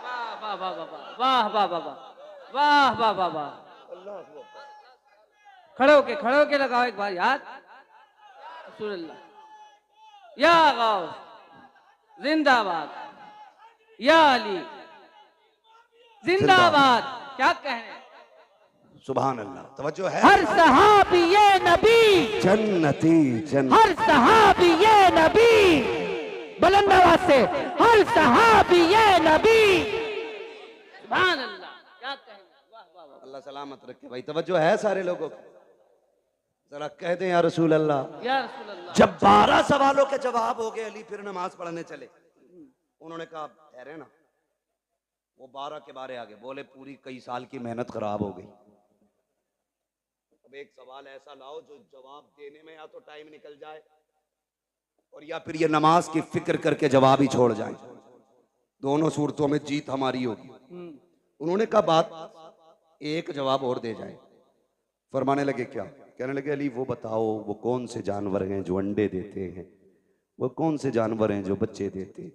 वाह वाह वाह वाह वाह वाह वाह वाह वाह वाह। खड़े होके लगाओ एक बार याद। या गौस जिंदाबाद, या अली जिंदाबाद। क्या कहने, सुभान अल्लाह। तवज्जो है। हर सहाबी ये नबी, जन्नती जन्नत, हर सहाबी ये नबी, बुलंद आवाज से हर सहाबी ये नबी। सुभान अल्लाह। क्या कहने, वाह वाह वाह। अल्लाह सलामत रखे। भाई तवज्जो है सारे लोगों को, जरा कह दें या रसूल अल्लाह। या रसूल अल्लाह। जब 12 सवालों के जवाब हो गए, अली फिर नमाज पढ़ने चले। उन्होंने कहा ठहरे ना, वो 12 के बारे आगे बोले पूरी कई साल की मेहनत खराब हो गई। अब एक सवाल ऐसा लाओ जो जवाब देने में या तो टाइम निकल जाए और या फिर ये नमाज की फिक्र करके जवाब ही छोड़ जाए। दोनों सूरतों में जीत हमारी होगी। उन्होंने कहा बात एक जवाब और दे जाए। फरमाने लगे क्या? कहने लगे अली वो बताओ वो कौन से जानवर हैं जो अंडे देते हैं, वो कौन से जानवर हैं जो बच्चे देते।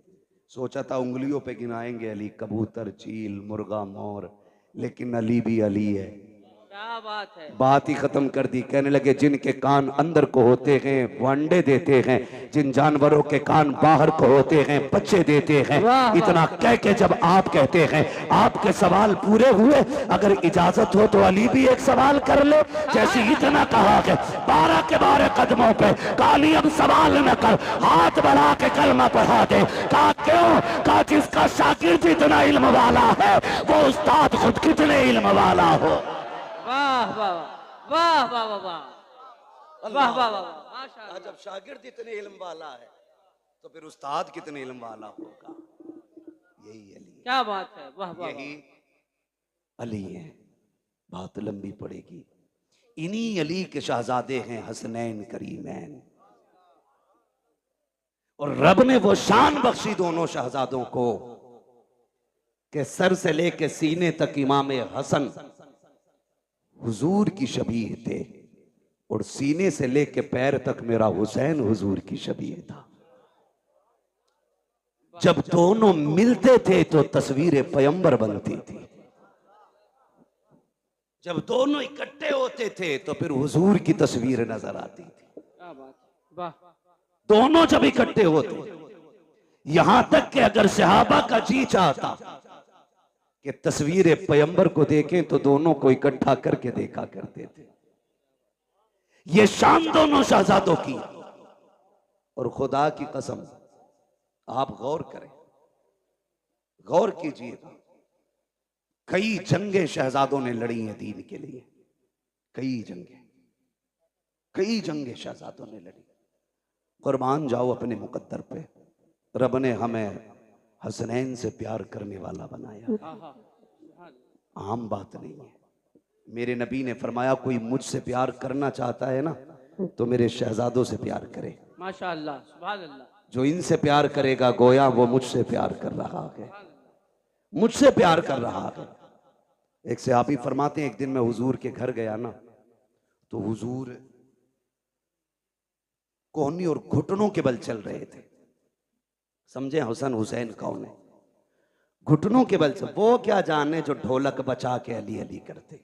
सोचा था उंगलियों पे गिनाएंगे अली, कबूतर, चील, मुर्गा, मोर, लेकिन अली भी अली है। क्या बात है। बात ही खत्म कर दी। कहने लगे जिनके कान अंदर को होते हैं वो अंडे देते हैं, जिन जानवरों के कान बाहर को होते हैं बच्चे देते हैं। इतना कह के जब आप कहते हैं आपके सवाल पूरे हुए, अगर इजाजत हो तो अली भी एक सवाल कर ले। जैसे इतना कहा कि 12 के 12 कदमों पे काली अब सवाल न कर, हाथ बढ़ा के कलमा पढ़ा दे। कहा क्यों? कहा जिसका शागिर्द इतना इल्म वाला है वो उस्ताद खुद कितने इल्म वाला हो। वाह वाह वाह वाह वाह वाह वाह वाह वाह माशाअल्लाह। जब शागिर्द इतने इल्म वाला है तो फिर उस्ताद कितने इल्म वाला होगा। यही अली, क्या बात है। वाह वाह, यही अली है। बात लंबी पड़ेगी। इन्हीं अली के शहजादे हैं हसनैन करीमैन, और रब ने वो शान बख्शी दोनों शहजादों को कि सर से लेके सीने तक इमाम हसन हुजूर की शबीह थे, और सीने से लेके पैर तक मेरा हुसैन हुजूर की शबीह था। जब दोनों मिलते थे तो तस्वीर पैगंबर बनती थी, जब दोनों इकट्ठे होते थे तो फिर हुजूर की तस्वीर नजर आती थी। क्या बात। वाह। दोनों जब इकट्ठे होते, यहां तक कि अगर सहाबा का जी चाहता कि तस्वीर पैगंबर को देखें तो दोनों को इकट्ठा करके देखा करते थे। ये शान दोनों शहजादों की। और खुदा की कसम आप गौर करें, गौर कीजिएगा, कई जंगें शहजादों ने लड़ी हैं दीन के लिए। कई जंगें शहजादों ने लड़ी। कुर्बान जाओ अपने मुकद्दर पे। रब ने हमें हसनैन से प्यार करने वाला बनाया। आम बात नहीं है। मेरे नबी ने फरमाया कोई मुझसे प्यार करना चाहता है ना तो मेरे शहजादों से प्यार करे। माशाअल्लाह, सुभान अल्लाह। जो इनसे प्यार करेगा गोया वो मुझसे प्यार कर रहा है, मुझसे प्यार कर रहा है। एक से आप ही फरमाते हैं, एक दिन मैं हुजूर के घर गया ना तो हुजूर कोहनी और घुटनों के बल चल रहे थे। समझे हसन हुसैन कौन है? घुटनों के बल से। वो क्या जाने जो ढोलक बचा के अली अली करते,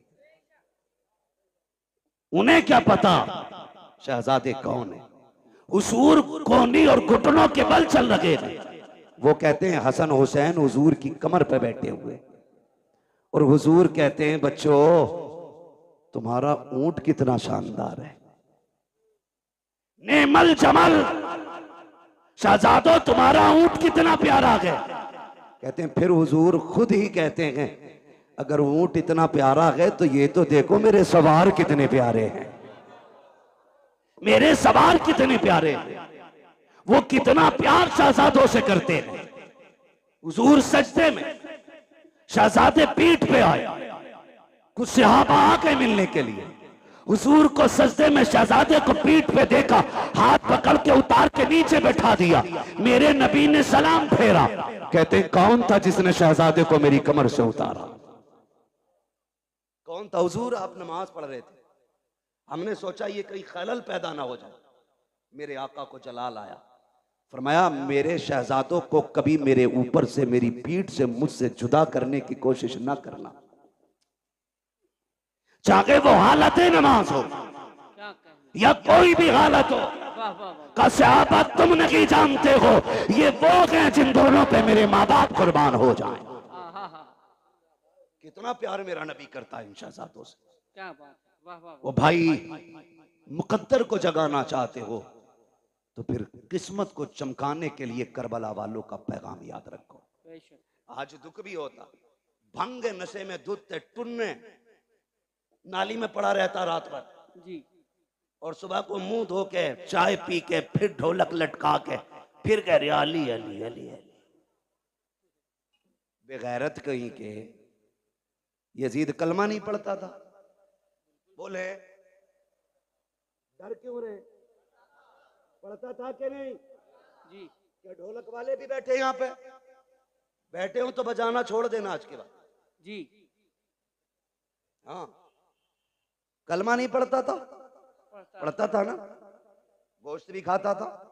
उन्हें क्या पता शहजादे कौन है। हुजूर कोहनी और घुटनों के बल चल रहे थे। वो कहते हैं हसन हुसैन हुजूर की कमर पे बैठे हुए, और हुजूर कहते हैं बच्चों तुम्हारा ऊंट कितना शानदार है, नेमल जमल। शहजादो तुम्हारा ऊंट कितना प्यारा है। कहते हैं फिर हुजूर खुद ही कहते हैं अगर ऊंट इतना प्यारा है तो ये तो देखो मेरे सवार कितने प्यारे हैं, मेरे सवार कितने प्यारे हैं। वो कितना प्यार शहजादों से करते हैं। हुजूर सजदे में, शहजादे पीठ पे आए, कुछ सहाबा आ गए मिलने के लिए। हुजूर को सजदे में शहजादे को पीठ पे देखा, हाथ पकड़ के उतार के नीचे बैठा दिया। मेरे नबी ने सलाम फेरा। कहते हैं कौन था जिसने शहजादे को मेरी कमर से उतारा? कौन था? हुजूर आप नमाज पढ़ रहे थे, हमने सोचा ये कहीं खलल पैदा ना हो जाए। मेरे आका को जलाल आया, फरमाया मेरे शहजादों को कभी मेरे ऊपर से, मेरी पीठ से, मुझसे जुदा करने की कोशिश ना करना, चाहे वो हालत नमाज हो या कोई भी हालत हो। का सहाबा तुम नहीं जानते हो ये वो हैं जिन दोनों पे मेरे माँ बाप कुर्बान हो जाएं। कितना प्यार मेरा नबी करता है इन शहजादों से। क्या बात। वाह वाह। वो भाई मुकद्दर को जगाना चाहते हो तो फिर किस्मत को चमकाने के लिए करबला वालों का पैगाम याद रखो। आज दुख भी होता, भंग नशे में दूध टुन्ने नाली में पड़ा रहता रात भर जी, और सुबह को मुंह धो के चाय पी के फिर ढोलक लटका के फिर कह रहे अली अली अली अली। बेगैरत कहीं के यजीद कलमा नहीं पढ़ता था। बोले डर क्यों रहे? पढ़ता था कि नहीं? जी। क्या ढोलक वाले भी बैठे यहाँ पे? बैठे हो तो बजाना छोड़ देना आज के बाद। जी। हाँ, कलमा नहीं पढ़ता था? पढ़ता था ना, गोश्त भी खाता था।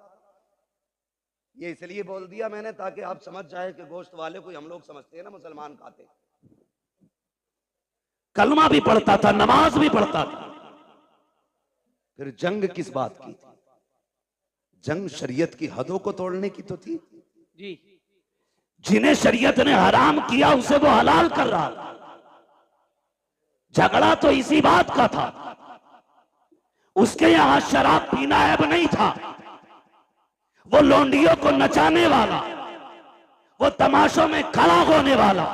ये इसलिए बोल दिया मैंने ताकि आप समझ जाए कि गोश्त वाले को हम लोग समझते हैं ना मुसलमान खाते। कलमा भी पढ़ता था, नमाज भी पढ़ता था। फिर जंग किस बात की थी? जंग शरीयत की हदों को तोड़ने की तो थी। जी जिन्हें शरीयत ने हराम किया उसे वो हलाल कर रहा था। झगड़ा तो इसी बात का था। उसके यहां शराब पीना ऐब नहीं था। वो लोंडियों को नचाने वाला, वो तमाशों में खड़ा होने वाला,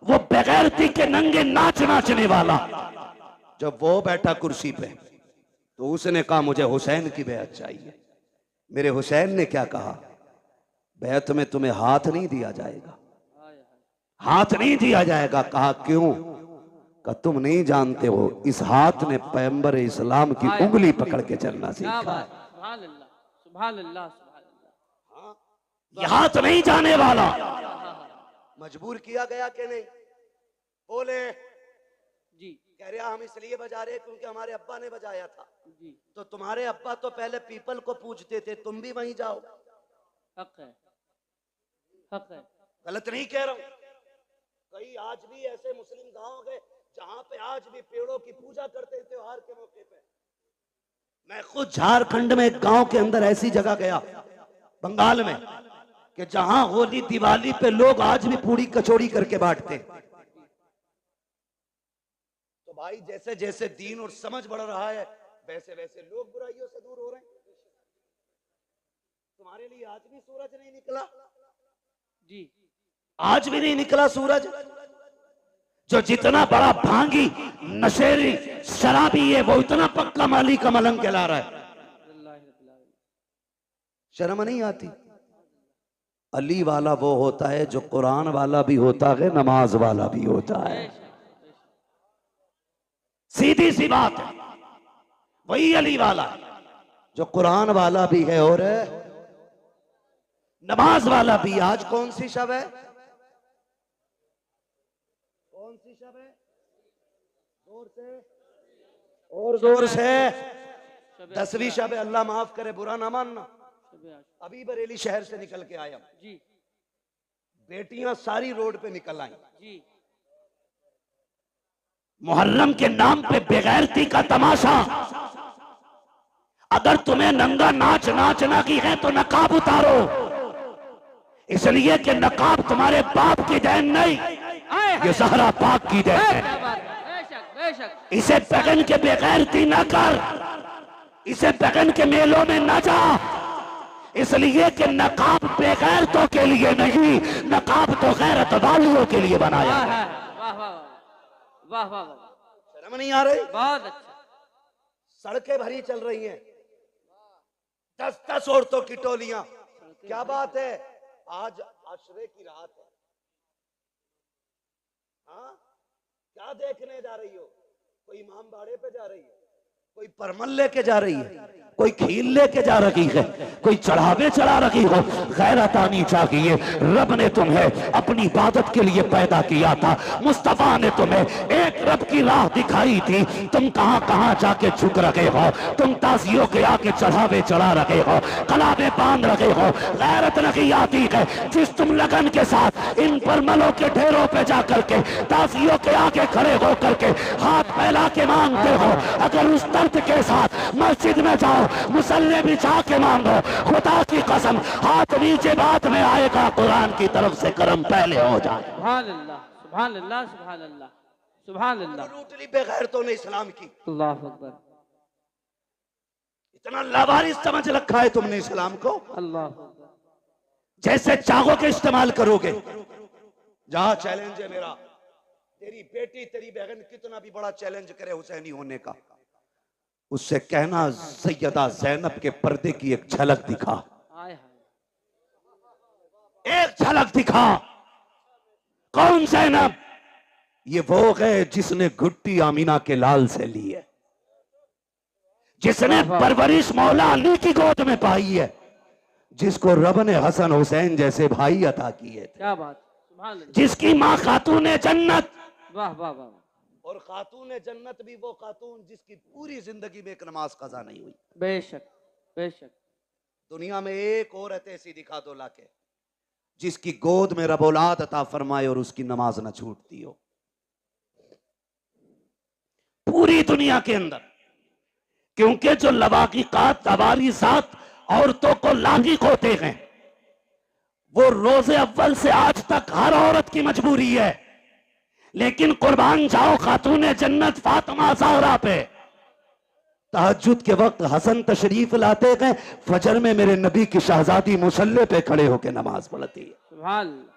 वो बेगैरती के नंगे नाच नाचने वाला, जब वो बैठा कुर्सी पे तो उसने कहा मुझे हुसैन की बैत चाहिए। मेरे हुसैन ने क्या कहा? बैत में तुम्हें हाथ नहीं दिया जाएगा, हाथ नहीं दिया जाएगा। कहा क्यों? कहा तुम नहीं जानते हो, इस हाथ ने पैगंबर इस्लाम की उंगली पकड़ के चलना सीखा। सुभान अल्लाह, सुभान अल्लाह, सुभान अल्लाह। ये हाथ नहीं जाने वाला। मजबूर किया गया कि नहीं? बोले जी कह रहा हम इसलिए बजा रहे क्योंकि हमारे अब्बा ने बजाया था। जी तो तुम्हारे अब्बा तो पहले पीपल को पूजते थे, तुम भी वहीं जाओ। हक है, हक है। गलत नहीं कह रहा हूं। कई आज भी ऐसे मुस्लिम गांव गए जहां पे आज भी पेड़ों की पूजा करते हैं त्योहार के मौके पे। मैं खुद झारखंड में एक गांव के अंदर ऐसी जगह गया बंगाल में कि जहां होली दिवाली पे लोग आज भी पूरी कचौड़ी करके बांटते। तो भाई जैसे जैसे दीन और समझ बढ़ रहा है वैसे वैसे लोग बुराइयों से दूर हो रहे हैं। तुम्हारे लिए आज भी सूरज नहीं निकला? जी आज भी नहीं निकला सूरज। जो जितना बड़ा भांगी नशेरी शराबी है वो इतना पक्का माली का मलंग कहला रहा है। शर्म नहीं आती? अली वाला वो होता है जो कुरान वाला भी होता है, नमाज वाला भी होता है। सीधी सी बात है, वही अली वाला है जो कुरान वाला भी है और नमाज वाला भी। आज कौन सी शब है? कौन सी शब है? जोर से और जोर से। 10वीं शब है। अल्लाह माफ करे, बुरा ना मानना। अभी बरेली शहर से निकल के आया जी। बेटियां सारी रोड पे निकल आई जी मुहर्रम के नाम पे बेगैरती का तमाशा। अगर तुम्हें नंगा नाच नाचना की है तो नकाब उतारो, इसलिए कि नकाब तुम्हारे बाप की देन नहीं, ये ज़हरा पाक की देन है। बेशक बेशक। इसे पहन के बेगैरती न कर, इसे पहन के मेलों में न जा, इसलिए कि नकाब बेगैरतों के लिए नहीं, नकाब तो गैरत वालियों के लिए बनाया है। वाह वाह वाह वाह वाह। शर्म नहीं आ रही? बहुत अच्छा। सड़कें भरी चल रही हैं, 10-10 औरतों की टोलियां। क्या बात है? आज आशरे की रात है। हाँ, क्या देखने जा रही हो? कोई इमाम बाड़े पे जा रही है, कोई परमल लेके जा रही है, कोई खील लेके जा रही है, कोई चढ़ावे चढ़ा रही हो। गैरत आनी चाहिए। रब ने तुम्हें अपनी इबादत के लिए पैदा किया था। मुस्तफा ने तुम्हें एक रब की राह दिखाई थी। तुम कहां कहां जाके झुक रहे हो, तुम ताजियों के आके चढ़ावे चढ़ा रहे हो, कलावे बांध रहे हो। गैरत नहीं आती है जिस तुम लगन के साथ इन परमलों के ढेरों पे जाकर के ताजियों के आगे खड़े होकर के हाथ फैला के मांगते हो। अगर उस दर्द के साथ मस्जिद में जाओ, मुसल्ले बिछा के मांगो, खुदा की कसम हाथ नीचे बात में आएगा, कुरान की तरफ से करम पहले हो जाए। सुभान अल्लाह, सुभान अल्लाह, सुभान अल्लाह, सुभान अल्लाह। लूटली बेगैरतों ने इस्लाम की। अल्लाह अकबर। इतना लावारिस समझ रखा है तुमने इस्लाम को। अल्लाह अकबर। जैसे चाहोगे इस्तेमाल करोगे। जहां चैलेंज है मेरा, तेरी बेटी तेरी बहन कितना भी बड़ा चैलेंज करे हुसैनी होने का, उससे कहना सैयदा ज़ैनब के पर्दे की एक झलक दिखा, एक झलक दिखा। कौन ज़ैनब? ये वो है जिसने घुट्टी आमीना के लाल से ली है, जिसने परवरिश मौला अली की गोद में पाई है, जिसको रब ने हसन हुसैन जैसे भाई अता किए थे। क्या बात, सुभान अल्लाह। जिसकी माँ खातून जन्नत। वाह वाह वाह। और खातून जन्नत भी वो खातून जिसकी पूरी जिंदगी में एक नमाज कज़ा नहीं हुई। बेशक बेशक। दुनिया में एक औरत ऐसी दिखा दो लाके जिसकी गोद में रब औलाद अता फरमाए और उसकी नमाज न छूटती हो। पूरी दुनिया के अंदर, क्योंकि जो लवाकिकात अवारिसात औरतों को लागिक होते हैं वो रोजे अव्वल से आज तक हर औरत की मजबूरी है। लेकिन कुर्बान जाओ खातून जन्नत फातिमा ज़हरा पे, तहज्जुद के वक्त हसन तशरीफ लाते गए, फजर में मेरे नबी की शहजादी मुसल्ले पे खड़े होकर नमाज पढ़ती है। सुभान अल्लाह।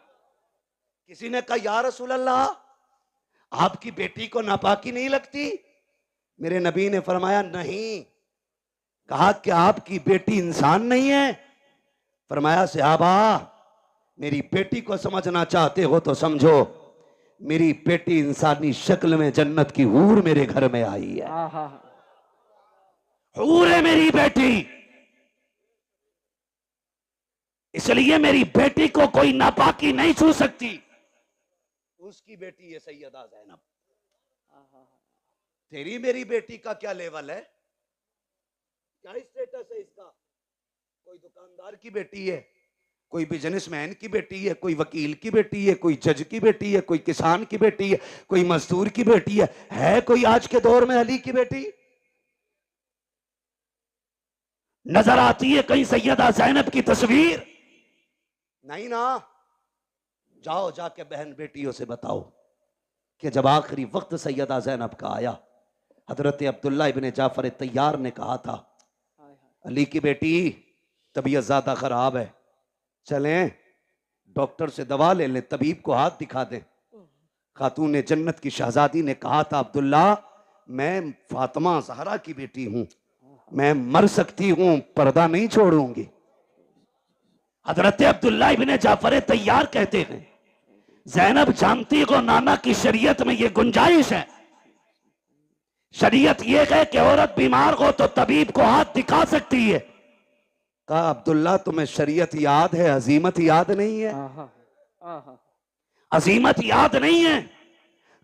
किसी ने कहा या रसूल अल्लाह, आपकी बेटी को नापाकी नहीं लगती? मेरे नबी ने फरमाया नहीं। कहा कि आपकी बेटी इंसान नहीं है? फरमाया सहाबा, मेरी बेटी को समझना चाहते हो तो समझो, मेरी बेटी इंसानी शक्ल में जन्नत की हूर मेरे घर में आई है। हूर है मेरी बेटी, इसलिए मेरी बेटी को कोई नापाकी नहीं छू सकती। उसकी बेटी है सैयदा ज़ैनब। तेरी मेरी बेटी का क्या लेवल है, क्या स्टेटस है इसका? कोई दुकानदार की बेटी है, कोई बिजनेसमैन की बेटी है, कोई वकील की बेटी है, कोई जज की बेटी है, कोई किसान की बेटी है, कोई मजदूर की बेटी है कोई आज के दौर में अली की बेटी? नजर आती है कहीं सैयदा ज़ैनब की तस्वीर? नहीं ना। जाओ जाके बहन बेटियों से बताओ कि जब आखिरी वक्त सैयदा ज़ैनब का आया, हजरत अब्दुल्ला इब्ने जाफर तैयार ने कहा था, अली की बेटी तबीयत ज्यादा खराब है, चलें डॉक्टर से दवा ले लें, तबीब को हाथ दिखा दें। खातून जन्नत की शहजादी ने कहा था, अब्दुल्ला मैं फातिमा ज़हरा की बेटी हूं, मैं मर सकती हूं, पर्दा नहीं छोड़ूंगी। हजरत अब्दुल्ला इब्ने जाफर तैयार कहते हैं, ज़ैनब जानती को नाना की शरीयत में ये गुंजाइश है, शरीयत ये है कि औरत बीमार हो तो तबीब को हाथ दिखा सकती है। कहा अब्दुल्ला तुम्हें शरीयत याद है, अजीमत याद नहीं है? अजीमत याद नहीं है?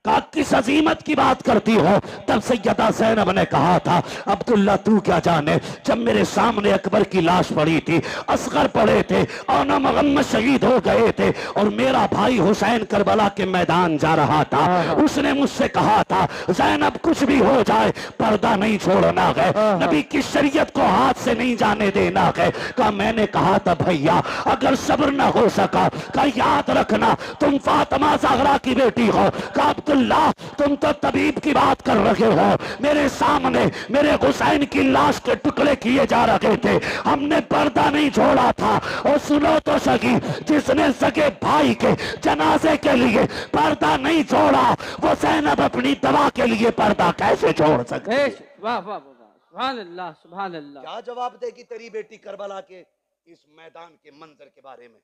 कहा किस अजीमत की बात करती हो? तब सैयदा ज़ैनब ने कहा था, अब्दुल्ला तू क्या जाने, जब मेरे सामने अकबर की लाश पड़ी थी, असगर पड़े थे, आना मोहम्मद शहीद हो गए थे और मेरा भाई हुसैन करबला के मैदान जा रहा था, उसने मुझसे कहा था ज़ैनब कुछ भी हो जाए पर्दा नहीं छोड़ना है, नबी की शरीयत को हाथ से नहीं जाने देना है। कहा मैंने कहा था भैया अगर सब्र ना हो सका, कहा याद रखना तुम फातिमा ज़हरा की बेटी हो। कहा अब्दुल्ला तुम तो तबीब की बात कर रहे हो, मेरे सामने मेरे हुसैन की लाश के टुकड़े किए जा रहे थे, हमने पर्दा नहीं छोड़ा था। और सुनो तो सही, जिसने सगे भाई के जनाजे के लिए पर्दा नहीं छोड़ा, वो ज़ैनब अपनी दवा के लिए पर्दा कैसे छोड़ सकती? वाह वाह वाह, सुभान अल्लाह सुभान अल्लाह। क्या जवाब देगी तेरी बेटी करबला के इस मैदान के मंजर के बारे में?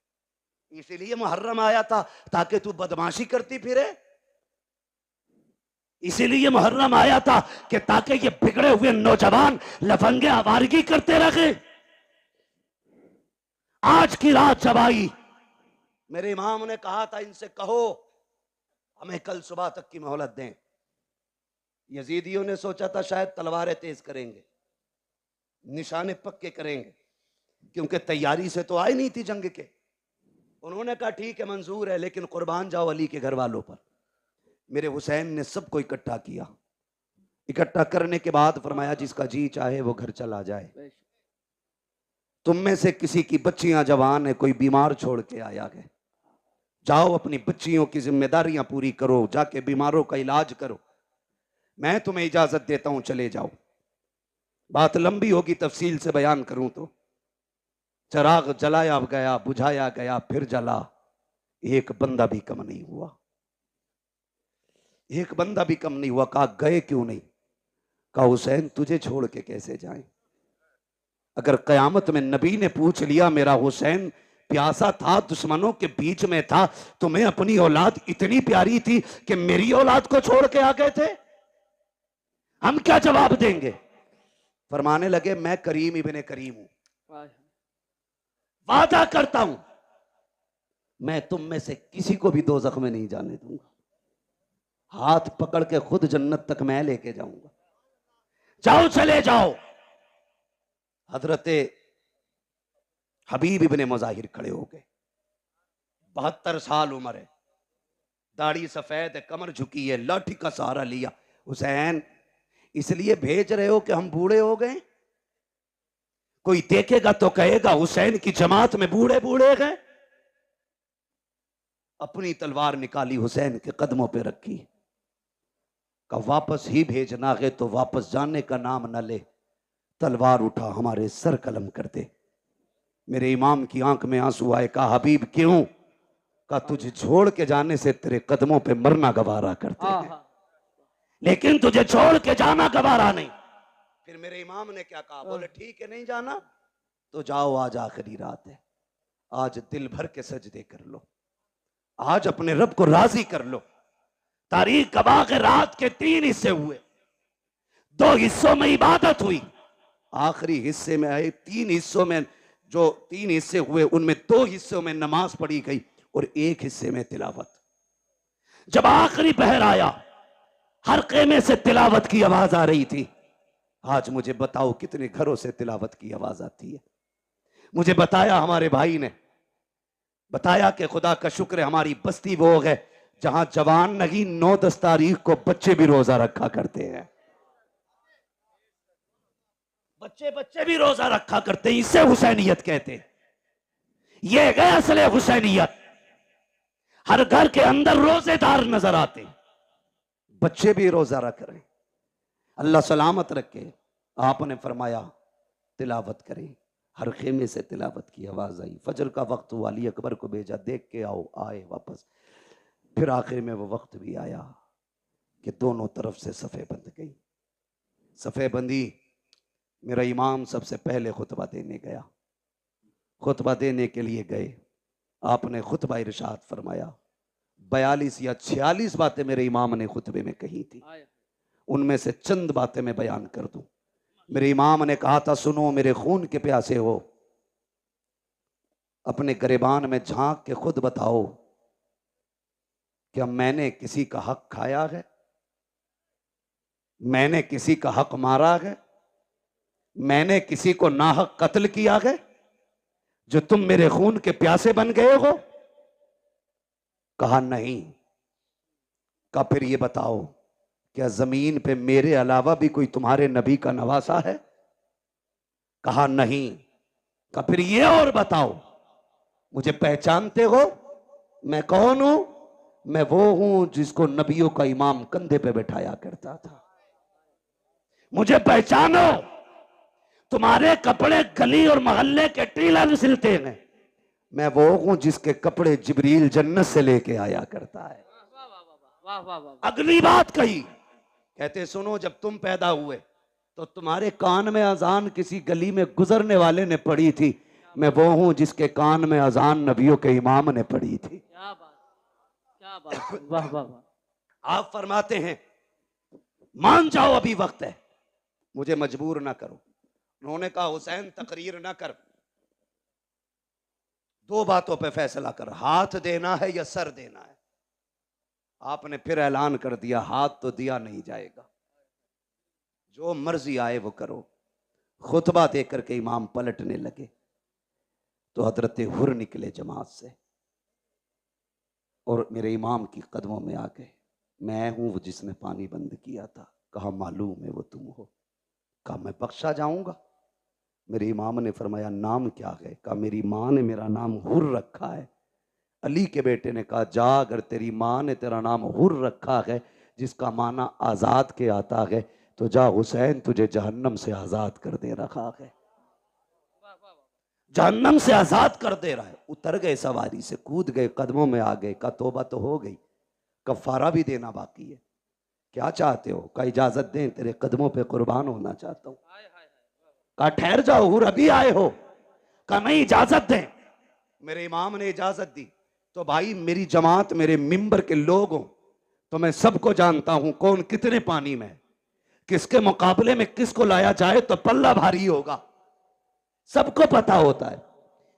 इसीलिए मुहर्रम आया था ताकि तू बदमाशी करती फिरे, इसीलिए मुहर्रम आया था कि ताकि ये बिगड़े हुए नौजवान लफंगे आवारगी करते रहे। आज की रात जब आई, मेरे इमाम ने कहा था इनसे कहो हमें कल सुबह तक की मोहलत दें। यजीदियों ने सोचा था शायद तलवारें तेज करेंगे, निशाने पक्के करेंगे, क्योंकि तैयारी से तो आई नहीं थी जंग के। उन्होंने कहा ठीक है मंजूर है, लेकिन कुर्बान जाओ अली के घर वालों पर। मेरे हुसैन ने सबको इकट्ठा किया, इकट्ठा करने के बाद फरमाया जिसका जी चाहे वो घर चला जाए, तुम में से किसी की बच्चियां जवान है, कोई बीमार छोड़ के आया है, जाओ अपनी बच्चियों की जिम्मेदारियां पूरी करो, जाके बीमारों का इलाज करो, मैं तुम्हें इजाजत देता हूं चले जाओ। बात लंबी होगी, तफसील से बयान करूं तो चराग जलाया गया, बुझाया गया, फिर जला, एक बंदा भी कम नहीं हुआ, एक बंदा भी कम नहीं हुआ। कहा गए क्यों नहीं? कहा हुसैन तुझे छोड़ के कैसे जाएं? अगर कयामत में नबी ने पूछ लिया मेरा हुसैन प्यासा था, दुश्मनों के बीच में था, तुम्हें अपनी औलाद इतनी प्यारी थी कि मेरी औलाद को छोड़ के आ गए थे, हम क्या जवाब देंगे? फरमाने लगे मैं करीम इब्ने करीम हूं, वादा करता हूं मैं तुम में से किसी को भी दोज़ख में नहीं जाने दूंगा, हाथ पकड़ के खुद जन्नत तक मैं लेके जाऊंगा, जाओ चले जाओ। हजरत हबीब इब्ने मुज़ाहिर खड़े हो गए, 72 साल उम्र है, दाढ़ी सफेद है, कमर झुकी है, लाठी का सहारा लिया। हुसैन इसलिए भेज रहे हो कि हम बूढ़े हो गए? कोई देखेगा तो कहेगा हुसैन की जमात में बूढ़े बूढ़े गए। अपनी तलवार निकाली, हुसैन के कदमों पे रखी, का वापस ही भेजना है तो वापस जाने का नाम न ले, तलवार उठा हमारे सर कलम कर दे। मेरे इमाम की आंख में आंसू आए। कहा हबीब क्यों? का तुझे छोड़ के जाने से तेरे कदमों पे मरना गवारा करते हैं, लेकिन तुझे छोड़ के जाना गवारा नहीं। फिर मेरे इमाम ने क्या कहा? बोले ठीक है नहीं जाना तो जाओ, आज आखिरी रात है, आज दिल भर के सजदे कर लो, आज अपने रब को राजी कर लो। तारीख गवाह के रात के 3 हिस्से हुए, 2 हिस्सों में इबादत हुई, आखिरी हिस्से में आए 3 हिस्सों में, जो 3 हिस्से हुए उनमें 2 हिस्सों में नमाज पढ़ी गई और 1 हिस्से में तिलावत। जब आखिरी पहर आया, हर खेमे से तिलावत की आवाज आ रही थी। आज मुझे बताओ कितने घरों से तिलावत की आवाज आती है? मुझे बताया हमारे भाई ने, बताया कि खुदा का शुक्र है हमारी बस्ती वो है जहां जवान नहीं 9-10 तारीख को बच्चे भी रोजा रखा करते हैं। बच्चे भी रोजा रखा करते हैं। इसे हुसैनियत कहते हैं। ये है असले हुसैनियत। हर घर के अंदर रोजेदार नजर आते, बच्चे भी रोजा रख रहे हैं। अल्लाह सलामत रखे। आपने फरमाया तिलावत करें। हर खेमे से तिलावत की आवाज आई। फजर का वक्त हुआ, अली अकबर को भेजा, देख के आओ। आए वापस। फिर आखिर में वो वक्त भी आया कि दोनों तरफ से सफ़े बंध गई। सफ़े बंदी। मेरा इमाम सबसे पहले खुतबा देने गया। खुतबा देने के लिए गए, आपने खुतबा इरशाद फरमाया। 42 या 46 बातें मेरे इमाम ने खुतबे में कही थी। उनमें से चंद बातें मैं बयान कर दूं। मेरे इमाम ने कहा था, सुनो मेरे खून के प्यासे हो, अपने गिरबान में झांक के खुद बताओ, क्या मैंने किसी का हक खाया है? मैंने किसी का हक मारा है? मैंने किसी को नाहक कत्ल किया है जो तुम मेरे खून के प्यासे बन गए हो? कहा नहीं। का फिर ये बताओ, क्या जमीन पे मेरे अलावा भी कोई तुम्हारे नबी का नवासा है? कहा नहीं। का फिर ये और बताओ, मुझे पहचानते हो? मैं कौन हूं? मैं वो हूं जिसको नबियों का इमाम कंधे पे बैठाया करता था। मुझे पहचानो। तुम्हारे कपड़े गली और मोहल्ले के टीलर सिलते हैं, मैं वो हूं जिसके कपड़े जिब्रील जन्नत से लेके आया करता है। अगली बात कही, कहते सुनो, जब तुम पैदा हुए तो तुम्हारे कान में अजान किसी गली में गुजरने वाले ने पढ़ी थी, मैं वो हूं जिसके कान में अजान नबियों के इमाम ने पढ़ी थी। क्या बात, क्या बात, वाह वाह वाह। आप फरमाते हैं मान जाओ अभी वक्त है, मुझे मजबूर ना करो। उन्होंने कहा हुसैन तकरीर ना कर, 2 बातों पे फैसला कर, हाथ देना है या सर देना है। आपने फिर ऐलान कर दिया, हाथ तो दिया नहीं जाएगा, जो मर्जी आए वो करो। खुतबा देकर के इमाम पलटने लगे तो हजरत हुर निकले जमात से और मेरे इमाम की कदमों में आ गए। मैं हूं वो जिसने पानी बंद किया था। कहा मालूम है वो तुम हो। कहा मैं बख्शा जाऊंगा? मेरे इमाम ने फरमाया नाम क्या है? कहा मेरी माँ ने मेरा नाम हुर रखा है। अली के बेटे ने कहा जा, अगर तेरी माँ ने तेरा नाम हुर रखा है जिसका माना आजाद के आता है, तो जा हुसैन तुझे जहन्नम से आजाद कर दे रखा है। जहन्नम से आजाद कर दे रहा है। उतर गए सवारी से, कूद गए, कदमों में आ गए। का तौबा तो हो गई, कफारा भी देना बाकी है। क्या चाहते हो? का इजाजत दें, तेरे कदमों पे कुर्बान होना चाहता हूं। का ठहर जाओ, हुर अभी आए हो? का नहीं, इजाजत दें। मेरे इमाम ने इजाजत दी। तो भाई मेरी जमात, मेरे मिंबर के लोग हो तो मैं सबको जानता हूं कौन कितने पानी में, किसके मुकाबले में किसको लाया जाए तो पल्ला भारी होगा, सबको पता होता है।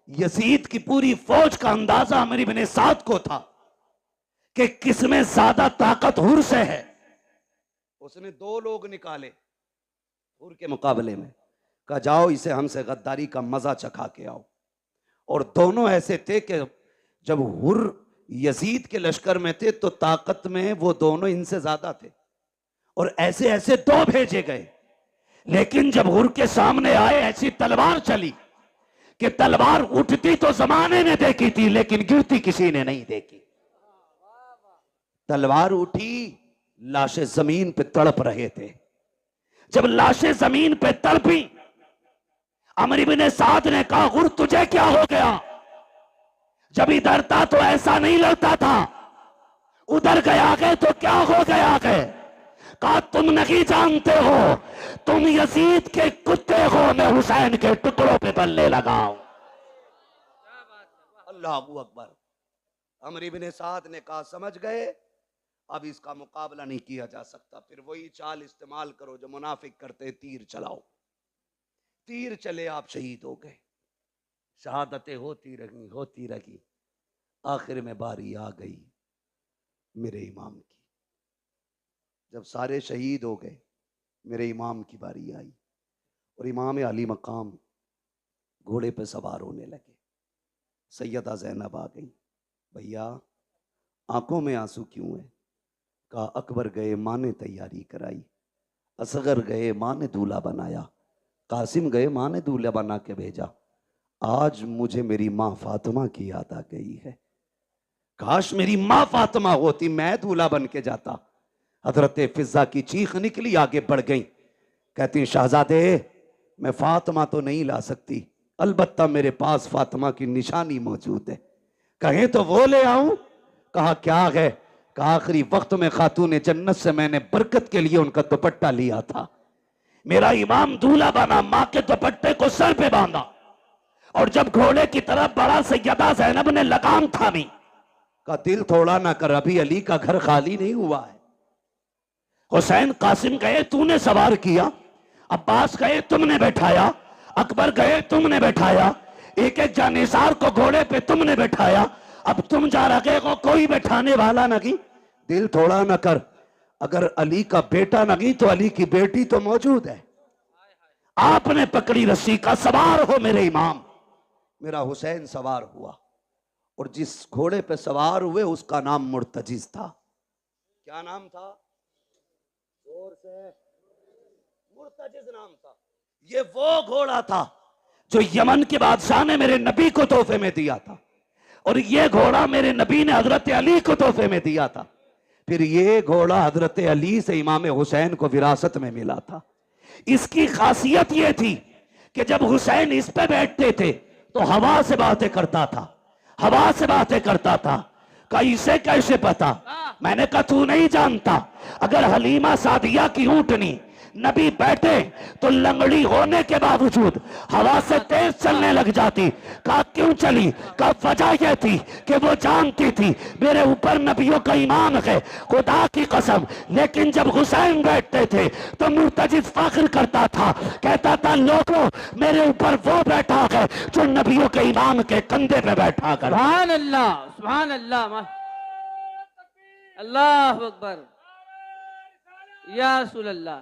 यजीद की पूरी फौज का अंदाजा अमीर इब्ने साद को था कि किसमें ज्यादा ताकत हुर से है। उसने 2 लोग निकाले हुर के मुकाबले में, कहा जाओ इसे हमसे गद्दारी का मजा चखा के आओ। और दोनों ऐसे थे कि जब हुर यजीद के लश्कर में थे तो ताकत में वो दोनों इनसे ज्यादा थे, और ऐसे ऐसे 2 भेजे गए, लेकिन जब हुर के सामने आए ऐसी तलवार चली कि तलवार उठती तो जमाने ने देखी थी, लेकिन गिरती किसी ने नहीं देखी। तलवार उठी, लाशें जमीन पे तड़प रहे थे। जब लाशें जमीन पे तड़पी, अमर इब्ने साद ने कहा, हुर तुझे क्या हो गया? जब इधर था तो ऐसा नहीं लगता था, उधर गया गए तो क्या हो गया गए? कहा तुम नहीं जानते हो, तुम यजीद के कुत्ते हो, मैं हुसैन के टुकड़ों पे बल्ले लगाऊं। अल्लाह अकबर। अमर इब्ने साद ने कहा समझ गए, अब इसका मुकाबला नहीं किया जा सकता। फिर वही चाल इस्तेमाल करो जो मुनाफिक करते, तीर चलाओ। तीर चले, आप शहीद हो गए। शहादतें होती रही। आखिर में बारी आ गई मेरे इमाम की। जब सारे शहीद हो गए, मेरे इमाम की बारी आई और इमाम अली मकाम घोड़े पे सवार होने लगे। सैयदा ज़ैनब आ गई। भैया आंखों में आंसू क्यों है? कहा अकबर गए, माँ ने तैयारी कराई। असगर गए, माँ ने दूल्हा बनाया। कासिम गए, माँ ने दूल्हा बना के भेजा। आज मुझे मेरी माँ फातिमा की याद आ गई है। काश मेरी माँ फातिमा होती, मैं दूल्हा बन के जाता। हजरत फिजा की चीख निकली, आगे बढ़ गई। कहती शहजादे मैं फातिमा तो नहीं ला सकती, अलबत्ता मेरे पास फातिमा की निशानी मौजूद है, कहें तो वो ले आऊं। कहा क्या है? कहा आखिरी वक्त में खातून जन्नत से मैंने बरकत के लिए उनका दुपट्टा लिया था। मेरा इमाम दूल्हा बना, माँ के दुपट्टे को सर पे बांधा और जब घोड़े की तरफ बढ़ा, सैयदा ज़ैनब ने लगाम थामी। का दिल थोड़ा ना कर, अभी अली का घर खाली नहीं हुआ है। हुसैन कासिम गए, तूने सवार किया। अब्बास गए, तुमने बैठाया। अकबर गए, तुमने बैठाया। एक एक जानिसार को घोड़े पे तुमने बैठाया। अब तुम जा रहे हो, कोई बैठाने वाला नहीं। दिल थोड़ा ना कर, अगर अली का बेटा नहीं तो अली की बेटी तो मौजूद है। आपने पकड़ी रस्सी का, सवार हो मेरे इमाम। मेरा हुसैन सवार हुआ और जिस घोड़े पे सवार हुए उसका नाम मुर्तजिज था। क्या नाम था? जोर से। मुर्तजिज नाम था। ये वो घोड़ा था जो यमन के बादशाह ने मेरे नबी को तोहफे में दिया था और ये घोड़ा मेरे नबी ने हजरत अली को तोहफे में दिया था। फिर ये घोड़ा हजरत अली से इमाम हुसैन को विरासत में मिला था। इसकी खासियत ये थी कि जब हुसैन इस पे बैठते थे तो हवा से बातें करता था, हवा से बातें करता था। कहा इसे कैसे पता? मैंने कहा तू नहीं जानता, अगर हलीमा सादिया की ऊंटनी नबी बैठे तो लंगड़ी होने के बावजूद हवा से तेज चलने लग जाती। कहा क्यों चली? कहा वजह यह थी कि वो जानती थी मेरे ऊपर नबियों का ईमान है, खुदा की कसम। लेकिन जब हुसैन बैठते थे तो मुर्तजिज फख्र करता था, कहता था लोगों मेरे ऊपर वो बैठा है जो नबियों के ईमान के कंधे पे बैठा कर। सुभान अल्लाह, सुभान अल्लाह, अल्लाह अकबर, या रसूल अल्लाह।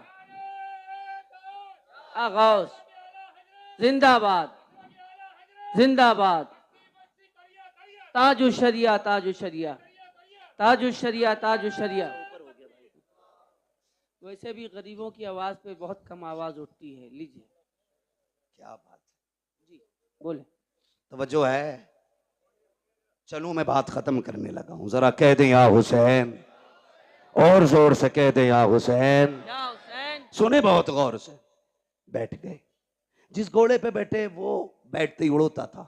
गौस जिंदाबाद, जिंदाबाद। ताजु शरिया, ताजु शरिया, ताजु शरिया, ताजु शरिया। वैसे भी गरीबों की आवाज पे बहुत कम आवाज उठती है। लीजिए। क्या बात है जी, बोले। तवज्जो है। चलो मैं बात खत्म करने लगा हूं, जरा कह दें या हुसैन, और जोर से कह दें या हुसैन। या हुसैन। सुने बहुत गौर से। बैठ गए। जिस घोड़े पे बैठे वो बैठते ही उड़ोता था,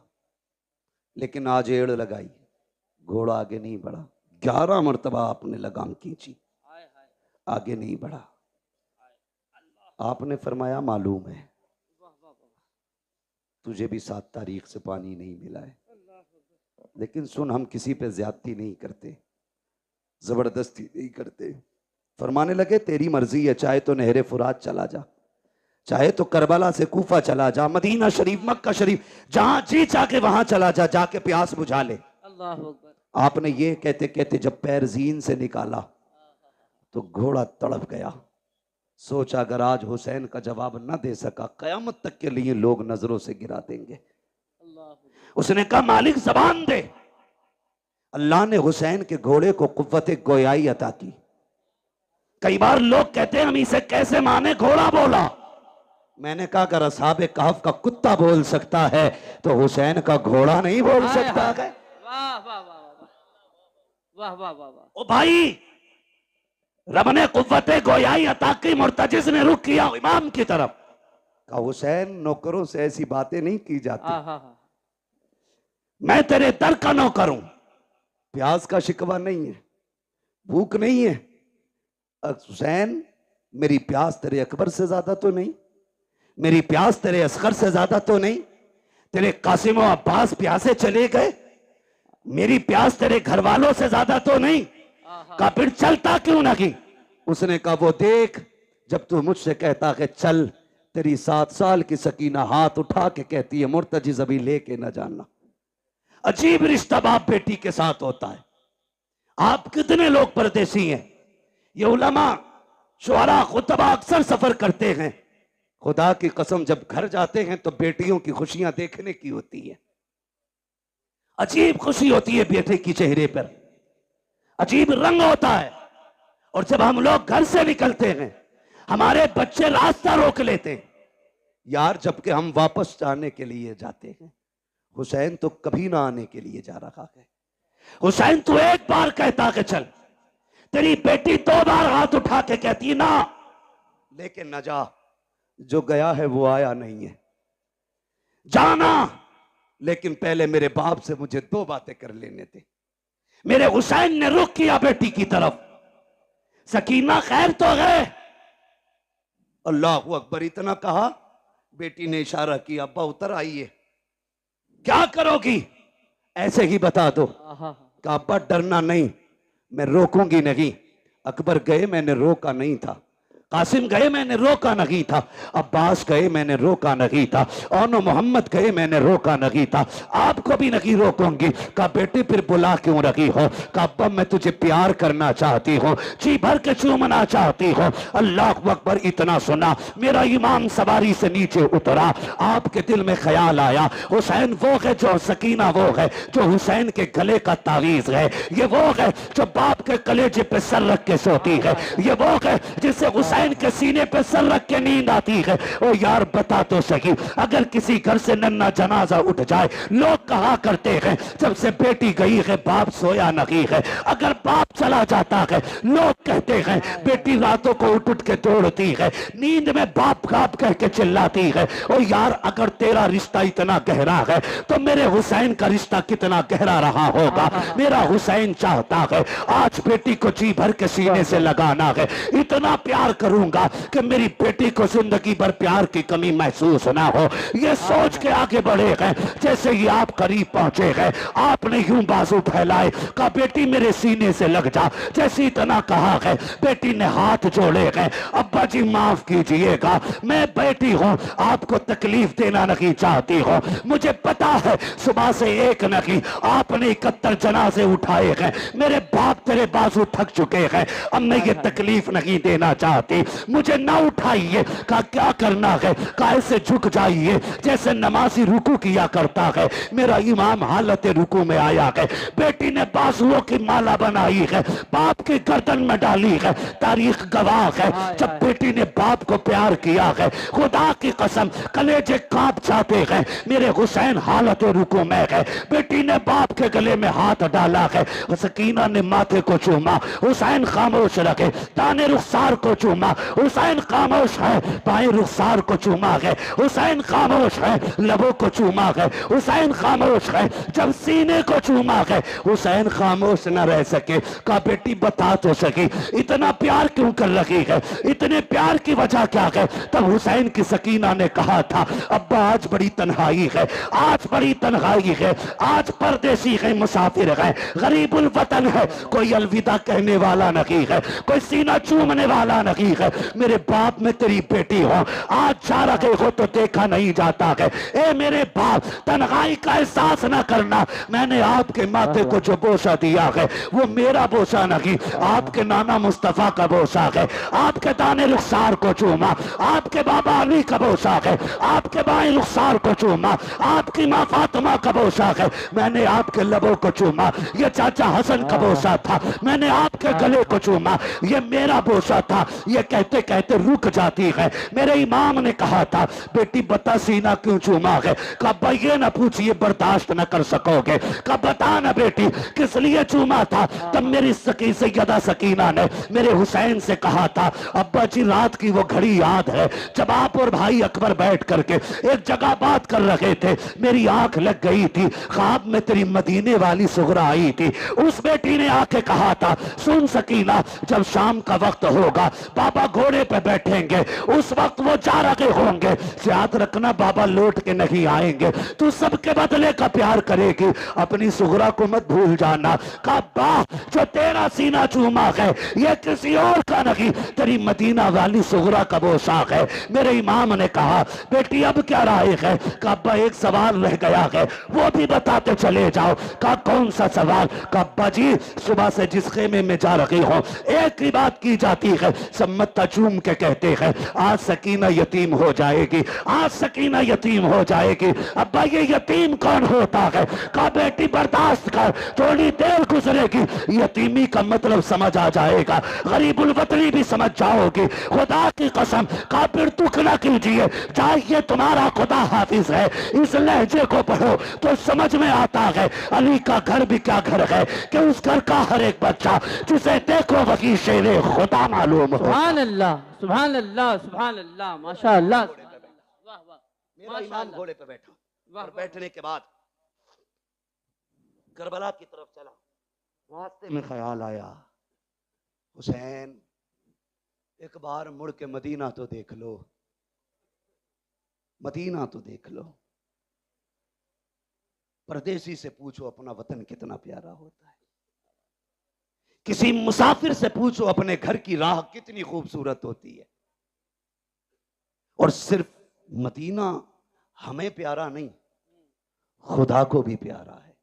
लेकिन आज एड़ लगाई, घोड़ा आगे नहीं बढ़ा। 11 मरतबा आपने लगाम खींची, आगे नहीं बढ़ा। आपने फरमाया मालूम है तुझे भी 7 तारीख से पानी नहीं मिला है, लेकिन सुन हम किसी पे ज्यादती नहीं करते, जबरदस्ती नहीं करते। फरमाने लगे तेरी मर्जी है, चाहे तो नहरे फुरात चला जा, चाहे तो करबला से कूफा चला जा, मदीना शरीफ, मक्का शरीफ, जहां जी चाहे वहां चला जा, जाके प्यास बुझा ले। अल्लाह अकबर। आपने ये कहते कहते जब पैर जीन से निकाला तो घोड़ा तड़प गया। सोचा अगर आज हुसैन का जवाब न दे सका, कयामत तक के लिए लोग नजरों से गिरा देंगे। उसने कहा मालिक जबान दे। अल्लाह ने हुसैन के घोड़े को कुव्वत गोयाई अता की। कई बार लोग कहते हैं हम इसे कैसे माने, घोड़ा बोला। मैंने कहा अगर असहाबे कहफ का कुत्ता बोल सकता है तो हुसैन का घोड़ा नहीं बोल हाय, सकता हाय। है। वाह वाह वाह वाह वाह वाह वाह वाह। ओ भाई, रब ने कुव्वते गोयाई अता की, मुर्तजिज ने रुख किया इमाम की तरफ। का हुसैन नौकरों से ऐसी बातें नहीं की जाती। हाँ हाँ हाँ। मैं तेरे दर का नौकर हूं। प्यास का शिकवा नहीं है, भूख नहीं है। हुसैन, मेरी प्यास तेरे अकबर से ज्यादा तो नहीं, मेरी प्यास तेरे असगर से ज्यादा तो नहीं, तेरे कासिम और अब्बास प्यासे चले गए, मेरी प्यास तेरे घर वालों से ज्यादा तो नहीं। का फिर चलता क्यों नहीं? उसने कहा वो देख, जब तू मुझसे कहता कि चल, तेरी 7 साल की सकीना हाथ उठा के कहती है मुर्तजिज अभी लेके ना जाना। अजीब रिश्ता बाप बेटी के साथ होता है। आप कितने लोग परदेसी हैं? ये उलमा शुअरा खुतबा अक्सर सफर करते हैं। खुदा की कसम जब घर जाते हैं तो बेटियों की खुशियां देखने की होती है। अजीब खुशी होती है बेटे की चेहरे पर, अजीब रंग होता है। और जब हम लोग घर से निकलते हैं हमारे बच्चे रास्ता रोक लेते हैं यार, जबकि हम वापस जाने के लिए जाते हैं। हुसैन तो कभी ना आने के लिए जा रहा है। हुसैन तू एक बार कहता कि चल, तेरी बेटी 2 बार हाथ उठा के कहती ना, लेकिन न जा। जो गया है वो आया नहीं है, जाना, लेकिन पहले मेरे बाप से मुझे 2 बातें कर लेने थे। मेरे हुसैन ने रुख किया बेटी की तरफ। सकीना खैर तो है? अल्लाह अकबर इतना कहा, बेटी ने इशारा किया अब्बा उतर आइए। क्या करोगी? ऐसे ही बता दो। कहा अब्बा डरना नहीं, मैं रोकूंगी नहीं। अकबर गए, मैंने रोका नहीं था। कासिम गए, मैंने रोका नहीं था। अब्बास गए, मैंने रोका नहीं था। और मोहम्मद गए, मैंने रोका नहीं था। आपको भी नहीं रोकूंगी। कहा बेटी फिर बुला क्यों रही हो? कहा अब्बा मैं तुझे प्यार करना चाहती हूँ, जी भर के चूमना चाहती हूँ। अल्लाह अकबर इतना सुना, मेरा इमाम सवारी से नीचे उतरा। आपके दिल में ख्याल आया हुसैन वो है जो, सकीना वो है जो हुसैन के गले का तावीज है। ये वो है जो बाप के कलेजे पे सर रख के सोती है। ये वो है जिसे हुसैन के सीने पे सर रख के नींद आती है। ओ यार बता तो सही, अगर किसी घर से नन्ना जनाजा उठ जाए, लोग कहा करते हैं जब से बेटी गई है बाप सोया नहीं है। अगर बाप चला जाता है लोग कहते हैं बेटी रातों को उठ उठ के दौड़ती है, नींद में बाप बाप कह के चिल्लाती है। ओ यार अगर तेरा रिश्ता इतना गहरा है तो मेरे हुसैन का रिश्ता कितना गहरा रहा होगा। मेरा हुसैन चाहता है आज बेटी को जी भर के सीने से लगाना है, इतना प्यार करूंगा कि मेरी बेटी को जिंदगी भर प्यार की कमी महसूस ना हो। ये सोच के आगे बढ़े हैं। जैसे ही आप करीब पहुंचे हैं आपने यूं बाजू फैलाए, कहा बेटी मेरे सीने से लग जा। जैसे इतना कहा है बेटी ने हाथ जोड़े हैं। अब्बा जी माफ कीजिएगा, मैं बेटी हूं, आपको तकलीफ देना नहीं चाहती हूं। मुझे पता है सुबह से एक नहीं आपने 71 जनाजे उठाए हैं। मेरे बाप तेरे बाजू थक चुके हैं, अब मैं ये तकलीफ नहीं देना चाहती, मुझे ना उठाइए। कहा क्या करना है? कहा ऐसे झुक जाइए जैसे नमाजी रुकू किया करता है। मेरा इमाम हालत रुकू में आया है। बेटी ने बाजुओं की माला बनाई है, बाप की गर्दन में डाली है। तारीख गवाह है जब बेटी ने बाप को प्यार किया है, खुदा की कसम कलेजे कांप जाते हैं। मेरे हुसैन हालत रुकू में है। बेटी ने बाप के गले में हाथ डाला है। सकीना ने माथे को चूमा, हुसैन खामोश रखे। दाने रुखसार को चूमा, हुसैन खामोश है। बाएं रुखसार को चूमा है, हुसैन खामोश है। लबों को चूमा है, हुसैन खामोश है। जब सीने को चूमा है हुसैन खामोश न रह सके। कहा बेटी बता तो सकी इतना प्यार क्यों कर रही है, इतने प्यार की वजह क्या है? तब हुसैन की सकीना ने कहा था अब्बा आज बड़ी तन्हाई है, आज बड़ी तन्हाई है, आज परदेसी है, मुसाफिर है, गरीबुल वतन है, कोई अलविदा कहने वाला नहीं है, कोई सीना चूमने वाला नहीं जाती है, मेरे बाप में तेरी बेटी हो, आज जा रखे हो तो देखा नहीं जाता है। ए मेरे बाप, तन्हाई का एहसास ना करना, मैंने आपके माथे को जो बोसा दिया है वो मेरा बोसा नहीं, आपके नाना मुस्तफा का बोसा है। आपके दाने रुखसार को चूमा, आपके बाबा अली का बोसा है, आपके बाएं रुखसार को चूमा, आपकी माँ फातिमा का बोसा है, मैंने आपके लबों को चूमा। ये चाचा हसन का बोसा था, मैंने आपके गले को चूमा, ये मेरा बोसा था। ये कहते कहते रुक जाती है। मेरे इमाम ने कहा था, बेटी बता सीना क्यों चूमा है? कब ये ना पूछिए, बर्दाश्त न कर सकोगे। कब बता ना बेटी किस लिए चूमा था? तब मेरी सैयदा सकीना ने मेरे हुसैन से कहा था, अब्बा जी रात की वो घड़ी याद है जब आप और भाई अकबर बैठ करके एक जगह बात कर रहे थे, मेरी आंख लग गई थी, ख्वाब में तेरी मदीने वाली सुगरा आई थी। उस बेटी ने आके कहा था, सुन सकीना, जब शाम का वक्त होगा बाबा घोड़े पे बैठेंगे, उस वक्त वो जा रहे होंगे, याद रखना बाबा लौट के नहीं आएंगे, तू सबके बदले का प्यार करेगी, अपनी सुगरा को मत भूल जाना। काबा जो तेरा सीना चूमा है ये किसी और का नहीं, तेरी मदीना वाली सुगरा का पोशाक है। मेरे इमाम ने कहा, बेटी अब क्या राय है? काबा एक सवाल रह गया है, वो भी बताते चले जाओ। का कौन सा सवाल? काबा जी सुबह से जिस खेमे में जा रही हो एक ही बात की जाती है, सब मत्ता चूम के कहते हैं, आज सकीना यतीम हो जाएगी, आज सकीना यतीम हो जाएगी। अब्बा ये यतीम कौन होता है? का बेटी बर्दाश्त कर, थोड़ी देर गुजरेगी, यतीमी का मतलब समझ आ जाएगा, गरीबुल वतनी भी समझ जाओगी। खुदा की कसम, काफिर दुख ना कीजिए, चाहिए तुम्हारा खुदा हाफिज है, इस लहजे को पढ़ो तो समझ में आता है अली का घर भी क्या घर है कि उस घर का हर एक बच्चा जिसे देखो वही शेरे खुदा मालूम हो। सुभान अल्लाह, सुभान अल्लाह, सुभान अल्लाह, माशा अल्लाह। वाह वाह, मेरा इमाम घोड़े पे बैठा, वाह, और बैठने के बाद करबला की तरफ चला। रास्ते में ख्याल आया, हुसैन एक बार मुड़ के मदीना तो देख लो, मदीना तो देख लो। परदेसी से पूछो अपना वतन कितना प्यारा होता है, किसी मुसाफिर से पूछो अपने घर की राह कितनी खूबसूरत होती है। और सिर्फ मदीना हमें प्यारा नहीं, खुदा को भी प्यारा है।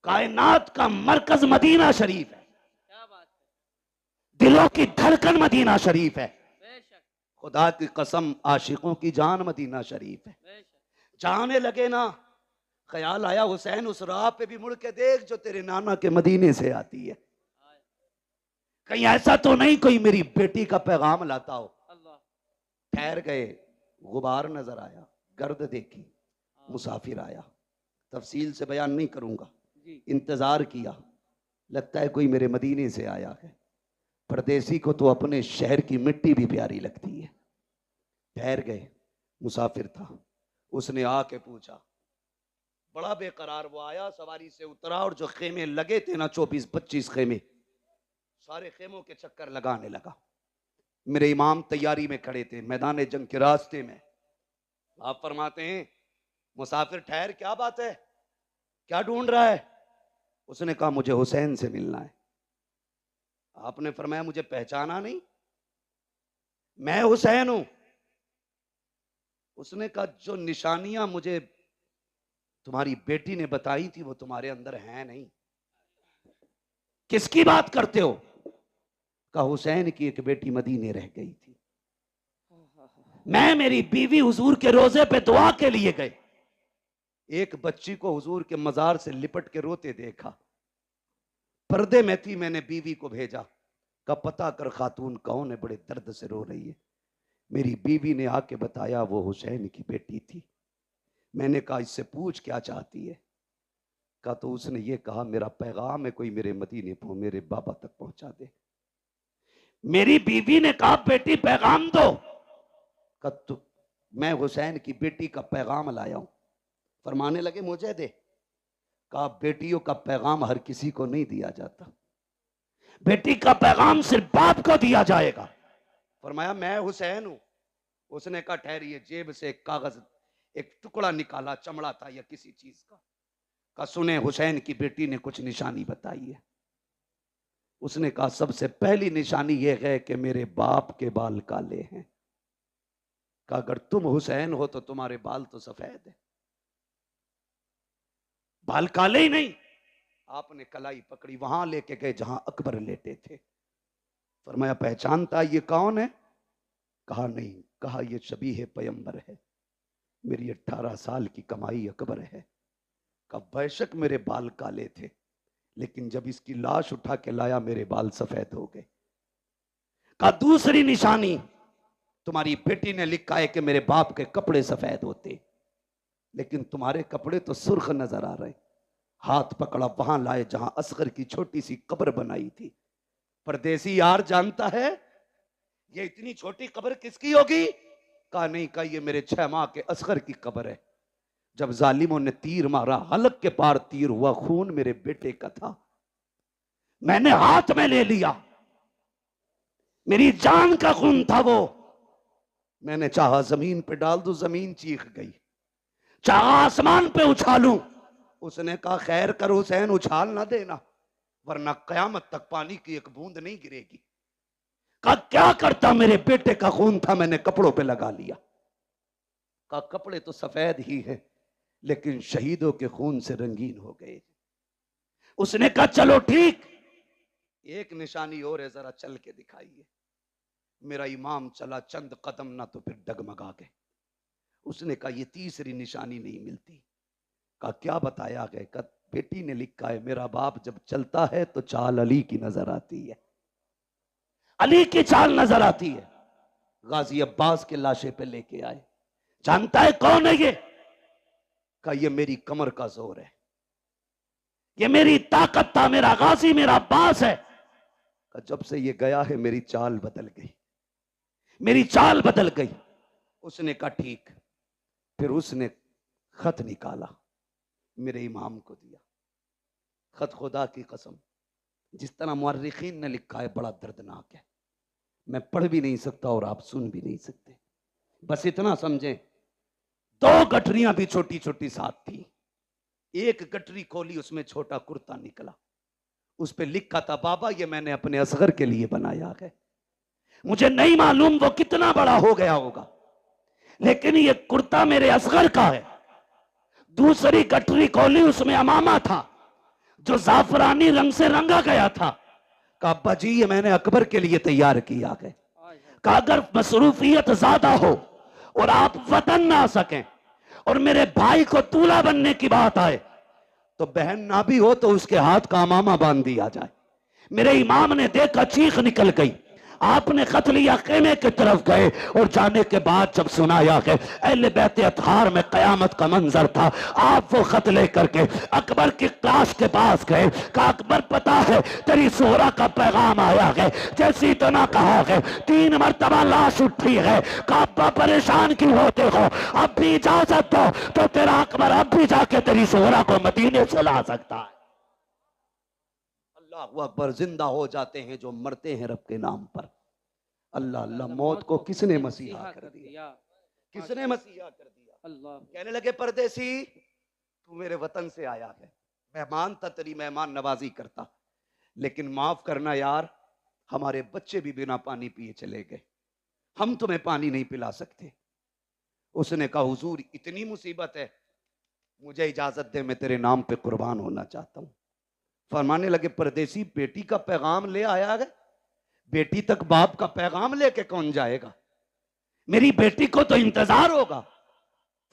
कायनात का मरकज मदीना शरीफ है, क्या बात है, दिलों की धड़कन मदीना शरीफ है। बेशक खुदा की कसम, आशिकों की जान मदीना शरीफ है। बेशक। जाने लगे ना, ख्याल आया हुसैन उस राह पे भी मुड़ के देख जो तेरे नाना के मदीने से आती है, कहीं ऐसा तो नहीं कोई मेरी बेटी का पैगाम लाता हो। अल्लाह, ठहर गए, गुबार नजर आया, गर्द देखी, मुसाफिर आया, तफसील से बयान नहीं करूंगा। जी। इंतजार किया, लगता है कोई मेरे मदीने से आया है। परदेसी को तो अपने शहर की मिट्टी भी प्यारी लगती है। ठहर गए, मुसाफिर था, उसने आके पूछा, बड़ा बेकरार वो आया, सवारी से उतरा और जो खेमे लगे थे ना 24-25 खेमे, सारे खेमों के चक्कर लगाने लगा। मेरे इमाम तैयारी में खड़े थे मैदान जंग के रास्ते में। आप फरमाते हैं, मुसाफिर ठहर, क्या बात है, क्या ढूंढ रहा है? उसने कहा मुझे हुसैन से मिलना है। आपने फरमाया मुझे पहचाना नहीं, मैं हुसैन हूं। उसने कहा जो निशानियां मुझे तुम्हारी बेटी ने बताई थी वो तुम्हारे अंदर हैं नहीं। किसकी बात करते हो? कहा हुसैन की एक बेटी मदीने रह गई थी, मैं मेरी बीवी हुजूर के रोजे पे दुआ के लिए गए, एक बच्ची को हुजूर के मजार से लिपट के रोते देखा, पर्दे में थी, मैंने बीवी को भेजा, का पता कर खातून कौन है, बड़े दर्द से रो रही है। मेरी बीवी ने आके बताया वो हुसैन की बेटी थी। मैंने कहा इससे पूछ क्या चाहती है? कहा तो उसने ये कहा मेरा पैगाम है कोई मेरे मदीने पर मेरे बाबा तक पहुंचा दे। मेरी बीवी ने कहा बेटी पैगाम दो। कहा तो मैं हुसैन की बेटी का पैगाम लाया हूं। फरमाने लगे मुझे दे। कहा बेटियों का पैगाम हर किसी को नहीं दिया जाता, बेटी का पैगाम सिर्फ बाप को दिया जाएगा। फरमाया मैं हुसैन हूं। उसने कहा ठहरिए, जेब से एक कागज, एक टुकड़ा निकाला, चमड़ा था या किसी चीज का। कहा सुने हुसैन की बेटी ने कुछ निशानी बताई है। उसने कहा सबसे पहली निशानी यह है कि मेरे बाप के बाल काले हैं। कहा अगर तुम हुसैन हो तो तुम्हारे बाल तो सफेद है, बाल काले ही नहीं। आपने कलाई पकड़ी, वहां लेके गए जहां अकबर लेटे थे। फरमाया पहचानता ये कौन है? कहा नहीं। कहा ये शबीह पैगंबर है, मेरी 18 साल की कमाई अकबर है। कहा बेशक मेरे बाल काले थे, लेकिन जब इसकी लाश उठा के लाया मेरे बाल सफेद हो गए। कहा दूसरी निशानी, तुम्हारी बेटी ने लिखा है कि मेरे बाप के कपड़े सफेद होते, लेकिन तुम्हारे कपड़े तो सुर्ख नजर आ रहे। हाथ पकड़ा, वहां लाए जहां असगर की छोटी सी कब्र बनाई थी। परदेसी यार जानता है ये इतनी छोटी कब्र किसकी होगी? कहा नहीं। कहा ये मेरे 6 माह के असगर की कब्र है। जब जालिमों ने तीर मारा, हलक के पार तीर हुआ, खून मेरे बेटे का था, मैंने हाथ में ले लिया, मेरी जान का खून था वो। मैंने चाहा जमीन पे डाल दूं, जमीन चीख गई। चाहा आसमान पे उछालूं, उसने कहा खैर कर हुसैन, उछाल ना देना, वरना कयामत तक पानी की एक बूंद नहीं गिरेगी। कहा क्या करता, मेरे बेटे का खून था, मैंने कपड़ों पे लगा लिया। कहा कपड़े तो सफेद ही हैं, लेकिन शहीदों के खून से रंगीन हो गए। उसने कहा चलो ठीक, एक निशानी और है, जरा चल के दिखाइए। मेरा इमाम चला चंद कदम, ना तो फिर डगमगा गए। उसने कहा ये तीसरी निशानी नहीं मिलती। कहा क्या बताया गया? कहा बेटी ने लिखा है मेरा बाप जब चलता है तो चाल अली की नजर आती है, अली की चाल नजर आती है। गाजी अब्बास के लाशे पे लेके आए। जानता है कौन है ये? कहा ये मेरी कमर का जोर है, ये मेरी ताकत था, मेरा गाजी मेरा अब्बास है। कहा जब से ये गया है मेरी चाल बदल गई, मेरी चाल बदल गई। उसने कहा ठीक। फिर उसने खत निकाला, मेरे इमाम को दिया। खत खुदा की कसम जिस तरह मुअर्रिखीन ने लिखा है बड़ा दर्दनाक है, मैं पढ़ भी नहीं सकता और आप सुन भी नहीं सकते। बस इतना समझें, 2 गठरियां भी छोटी छोटी साथ थी। एक गठरी खोली, उसमें छोटा कुर्ता निकला, उस पे लिखा था बाबा ये मैंने अपने असगर के लिए बनाया है। मुझे नहीं मालूम वो कितना बड़ा हो गया होगा, लेकिन ये कुर्ता मेरे असगर का है। दूसरी गठरी खोली, उसमें अमामा था जो जाफरानी रंग से रंगा गया था। कहा अब्बा जी ये मैंने अकबर के लिए तैयार किया है। कहा अगर मसरूफियत ज्यादा हो और आप वतन ना आ सकें और मेरे भाई को दूल्हा बनने की बात आए, तो बहन ना भी हो तो उसके हाथ का अमामा बांध दिया जाए। मेरे इमाम ने देखा, चीख निकल गई। आपने खत लिया, खेमे की तरफ गए और जाने के बाद जब सुनाया कि अहले बैत अतहार में कयामत का मंजर था, आप वो खत लेकर के अकबर की क्लास के पास गए। कहा अकबर पता है तेरी सोहरा का पैगाम आया है। जैसी इतना कहा है 3 मरतबा लाश उठी है। कहा अब्बा परेशान क्यों होते हो, अब भी इजाजत दो तो तेरा अकबर अब भी जाके तेरी सोहरा को मदीने से ला सकता है। अल्लाह अकबर, जिंदा हो जाते हैं जो मरते हैं रब के नाम पर। अल्लाह अल्लाह, मौत को किसने मसीहा कर दिया, किसने मसीहा कर दिया। अल्लाह कहने लगे परदेसी तू मेरे वतन से आया है, मेहमान था, तेरी मेहमान नवाजी करता, लेकिन माफ करना यार हमारे बच्चे भी बिना पानी पिए चले गए, हम तुम्हें पानी नहीं पिला सकते। उसने कहा हुजूर इतनी मुसीबत है, मुझे इजाजत दे, मैं तेरे नाम पे कुर्बान होना चाहता हूं। फरमाने लगे परदेसी बेटी का पैगाम ले आया है, बेटी तक बाप का पैगाम लेके कौन जाएगा, मेरी बेटी को तो इंतजार होगा।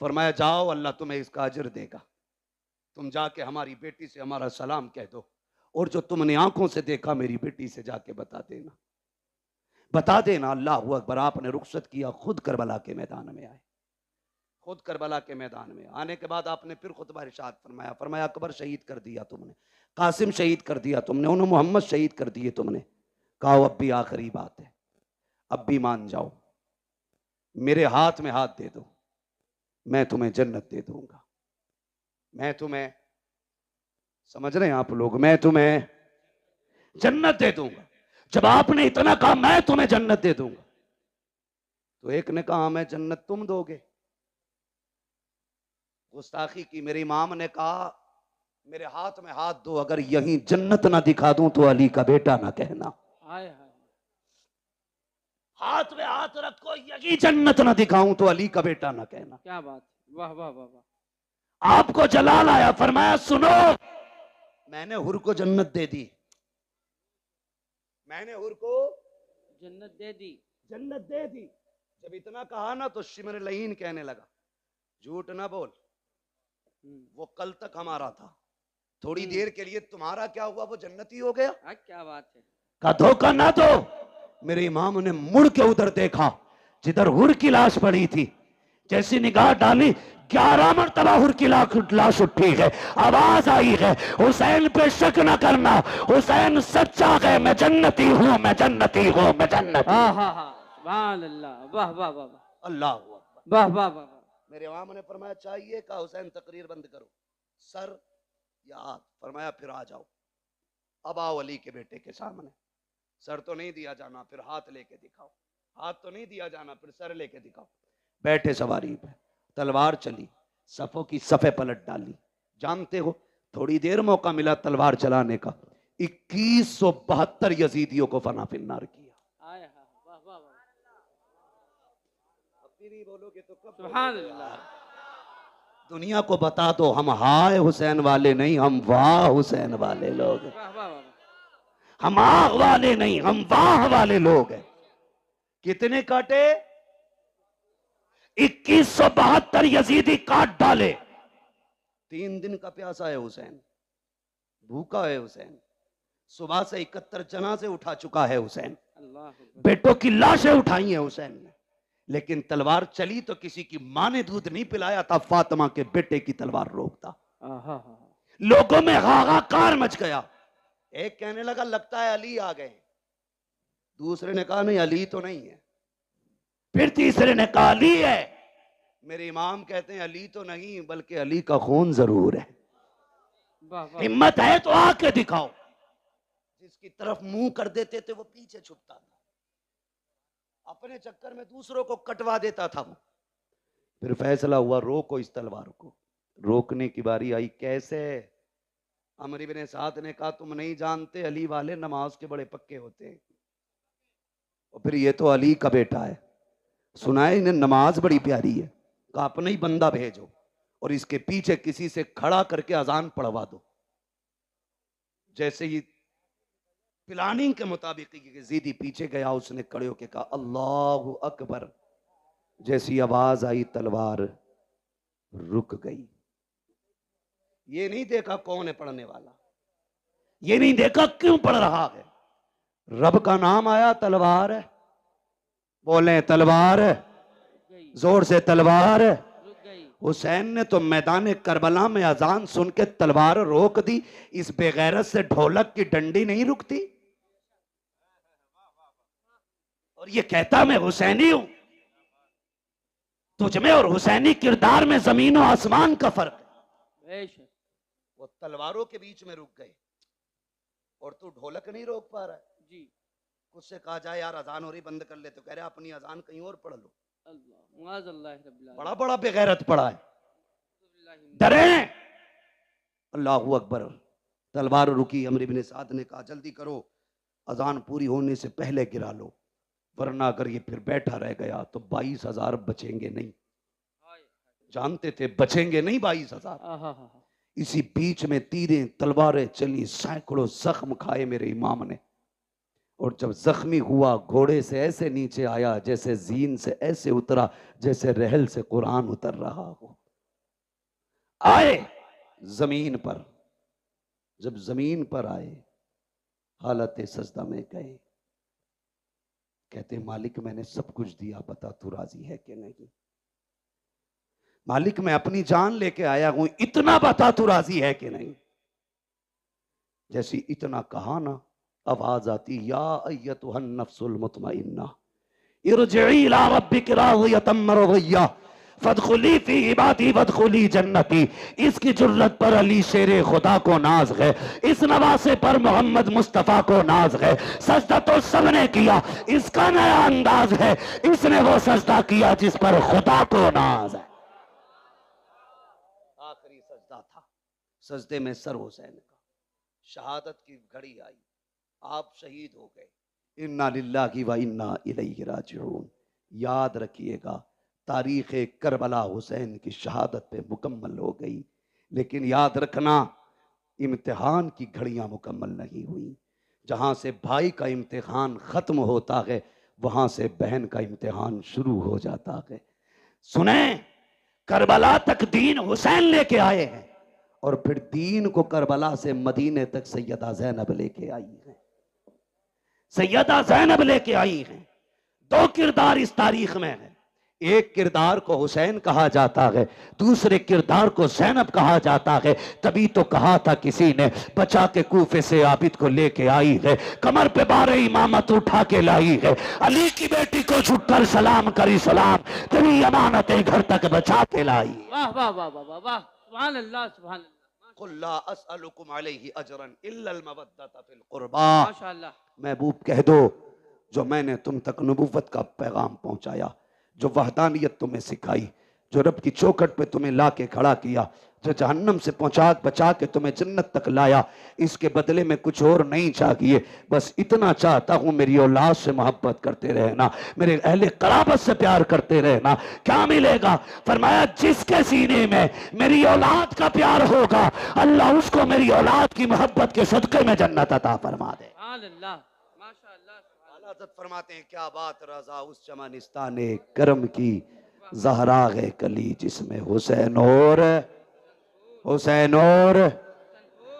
फरमाया जाओ अल्लाह तुम्हें इसका अजर देगा, तुम जाके हमारी बेटी से हमारा सलाम कह दो, और जो तुमने आंखों से देखा मेरी बेटी से जाके बता देना, बता देना। अल्लाह अकबर, आपने रुखसत किया, खुद करबला के मैदान में आए। खुद करबला के मैदान में आने के बाद आपने फिर खुतबा इरशाद फरमाया। फरमाया अकबर शहीद कर दिया तुमने, कासिम शहीद कर दिया तुमने, उन्होंने मोहम्मद शहीद कर दिए तुमने। कहा अब भी आखिरी बात है, अब भी मान जाओ, मेरे हाथ में हाथ दे दो, मैं तुम्हें जन्नत दे दूंगा। मैं तुम्हें, समझ रहे हैं आप लोग, मैं तुम्हें जन्नत दे दूंगा। जब आपने इतना कहा मैं तुम्हें जन्नत दे दूंगा, तो एक ने कहा मैं जन्नत तुम दोगे, गुस्ताखी की। मेरे इमाम ने कहा मेरे हाथ में हाथ दो, अगर यहीं जन्नत ना दिखा दूं तो अली का बेटा ना कहना। हाय हाय हाथ में हाथ रखो, यही जन्नत ना दिखाऊं तो अली का बेटा ना कहना। क्या बात, वाह वाह वाह वाह। आपको जलाल आया, फरमाया सुनो, मैंने हुर को जन्नत दे दी, मैंने हुर को जन्नत दे दी। जन्नत दे दी। जब इतना कहा ना तो शिमर लहीन कहने लगा, झूठ ना बोल, वो कल तक हमारा था, थोड़ी देर के लिए तुम्हारा क्या हुआ, वो जन्नती हो गया। क्या बात है। का धोखा ना दो। मेरे इमाम ने मुड़ के उधर देखा जिधर हुर की लाश पड़ी थी, जैसी निगाह डाली 11 मरतबा हुर की लाश उठी है, आवाज आई है, हुसैन पे शक न करना, हुसैन सच्चा है, मैं जन्नती हूं, मैं जन्नती हूं, मैं जन्नती। हाँ हाँ हाँ, सुभान अल्लाह, वाह वाह वाह वाह, अल्लाह वाह वाह वाह। मेरे इमाम ने फरमाया चाहिए का हुसैन तकरीर बंद करो, सर या हाथ, फरमाया फिर आ जाओ, अब आओ अली के बेटे के सामने। सर तो नहीं दिया जाना, फिर हाथ लेके दिखाओ, हाथ तो नहीं दिया जाना, फिर सर लेके दिखाओ। बैठे सवारी पे, तलवार चली, सफों की सफे पलट डाली। जानते हो थोड़ी देर मौका मिला तलवार चलाने का, 2172 यजीदियों को फना फिन्नार किया। वाह वाह वाह, अब नहीं बोलोगे तो कब? सुभान अल्लाह। दुनिया को बता दो हम हाय हुसैन वाले नहीं, हम वाह हुसैन वाले लोग हैं। वाह वाह वाह, हम आग वाले नहीं, हम वाह वाले लोग हैं। कितने काटे? 2172 यजीदी काट डाले। 3 दिन का प्यासा है हुसैन, भूखा है हुसैन, सुबह से 71 जनाजे उठा चुका है हुसैन, अल्लाह अकबर। बेटों की लाशें उठाई हैं हुसैन ने, लेकिन तलवार चली तो किसी की मां ने दूध नहीं पिलाया था, फातिमा के बेटे की तलवार रोकता। लोगों में हाहाकार मच गया। एक कहने लगा लगता है अली आ गए, दूसरे ने कहा नहीं अली तो नहीं है, फिर तीसरे ने कहा अली है। मेरे इमाम कहते हैं अली तो नहीं बल्कि अली का खून जरूर है। वाह वाह, हिम्मत है तो आके दिखाओ। जिसकी तरफ मुंह कर देते थे वो पीछे छुपता था, अपने चक्कर में दूसरों को कटवा देता था वो। फिर फैसला हुआ रोको इस तलवार को। रोकने की बारी आई, कैसे? अमर इब्ने साद ने कहा तुम नहीं जानते अली वाले नमाज के बड़े पक्के होते हैं, और फिर ये तो अली का बेटा है, सुनाए इन्हें नमाज बड़ी प्यारी है, कहा अपना ही बंदा भेजो और इसके पीछे किसी से खड़ा करके अजान पढ़वा दो। जैसे ही प्लानिंग के मुताबिक यजीदी पीछे गया, उसने खड़े होकर कहा अल्लाहु अकबर। जैसी आवाज आई तलवार रुक गई। ये नहीं देखा कौन है पढ़ने वाला, ये नहीं देखा क्यों पढ़ रहा है, रब का नाम आया, तलवार है, बोले तलवार है, जोर से तलवार है। हुसैन ने तो मैदान करबला में अजान सुन के तलवार रोक दी। इस बेगैरत से ढोलक की डंडी नहीं रुकती, और ये कहता मैं हुसैनी हूं। तुझ में और हुसैनी किरदार में जमीन और आसमान का फर्क है। वो तलवारों के बीच में रुक गए और तू ढोलक नहीं रोक पा रहा है जी। कुछ से कहा जाए यार अजान हो रही बंद कर ले, तो कह रहे अपनी अजान कहीं और पढ़ लो। बड़ा बड़ा बेगैरत पड़ा है। डरे अल्लाहू अकबर। तलवार रुकी। अमर इब्ने साद ने कहा जल्दी करो, अजान पूरी होने से पहले गिरा लो, वरना अगर ये फिर बैठा रह गया तो 22,000 बचेंगे नहीं। जानते थे बचेंगे नहीं 22,000। इसी बीच में तीरें तलवारें चली, सैकड़ों जख्म खाए मेरे इमाम ने। और जब जख्मी हुआ घोड़े से ऐसे नीचे आया जैसे जीन से ऐसे उतरा जैसे रहल से कुरान उतर रहा हो। आए जमीन पर, जब जमीन पर आए हालत सजदा में गए, कहते मालिक मैंने सब कुछ दिया, बता तू राजी है कि नहीं। मालिक मैं अपनी जान लेके आया हूं, इतना बता तू राजी है कि नहीं। जैसी इतना कहा ना, आवाज आती या अय्यतुहन नफ्सुल मुतमइन्ना इरजिई इला रब्बिकी रादियतम मरदिय्या फदखुली फी इबादी वदखुली जन्नती। इसकी जुर्रत पर अली शेरे खुदा को नाज है, इस नवासे पर मोहम्मद मुस्तफा को नाज है। सजदा तो सबने किया, इसका नया अंदाज है, इसने वो सजदा किया जिस पर खुदा को नाज है। आखिरी सजदा था, सजदे में सर हुसैन का, शहादत की घड़ी आई, आप शहीद हो गए। इन्ना लिल्लाहि व इन्ना इलैहि राजिऊन। याद रखिएगा, तारीख़ करबला हुसैन की शहादत पे मुकम्मल हो गई, लेकिन याद रखना इम्तिहान की घड़ियां मुकम्मल नहीं हुई। जहां से भाई का इम्तिहान खत्म होता है, वहां से बहन का इम्तिहान शुरू हो जाता है। सुने, करबला तक दीन हुसैन लेके आए हैं, और फिर दीन को करबला से मदीने तक सैयदा ज़ैनब लेके आई हैं। सैयदा ज़ैनब लेके आई हैं। दो किरदार इस तारीख में है। एक किरदार को हुसैन कहा जाता है, दूसरे किरदार को ज़ैनब कहा जाता है। तभी तो कहा था किसी ने, बचा के कूफे से आबिद को लेके आई है, कमर पे बारे इमामत उठा के लाई है, अली की बेटी को झुककर सलाम करी सलाम, तेरी अमानतें घर तक बचा के लाई। वाह वाह वाह वाह वाह वाह, सुभान अल्लाह सुभान अल्लाह। कुल ला अस्अलुकुम अलैहि अजरन इल्लल मवद्दत फिल कुर्बा। माशाअल्लाह। महबूब कह दो, जो मैंने तुम तक नबूवत का पैगाम पहुंचाया, जो वहदानियत तुम्हें सिखाई, जो रब की चौखट पे तुम्हें ला के खड़ा किया, जो जहन्नम से पहुंचा बचा के तुम्हें जन्नत तक लाया, इसके बदले में कुछ और नहीं चाहिए। बस इतना चाहता हूं, मेरी औलाद से मोहब्बत करते रहना, मेरे अहले कराबत से प्यार करते रहना। क्या मिलेगा? फरमाया, जिसके सीने में मेरी औलाद का प्यार होगा, अल्लाह उसको मेरी औलाद की मोहब्बत के सदके में जन्नत अता फरमा दे। सुभान अल्लाह, माशाअल्लाह। हज़रत फरमाते हैं, क्या बात रज़ा उस चमनिस्ताने करम की, ज़हरा है कली जिसमें हुसैन और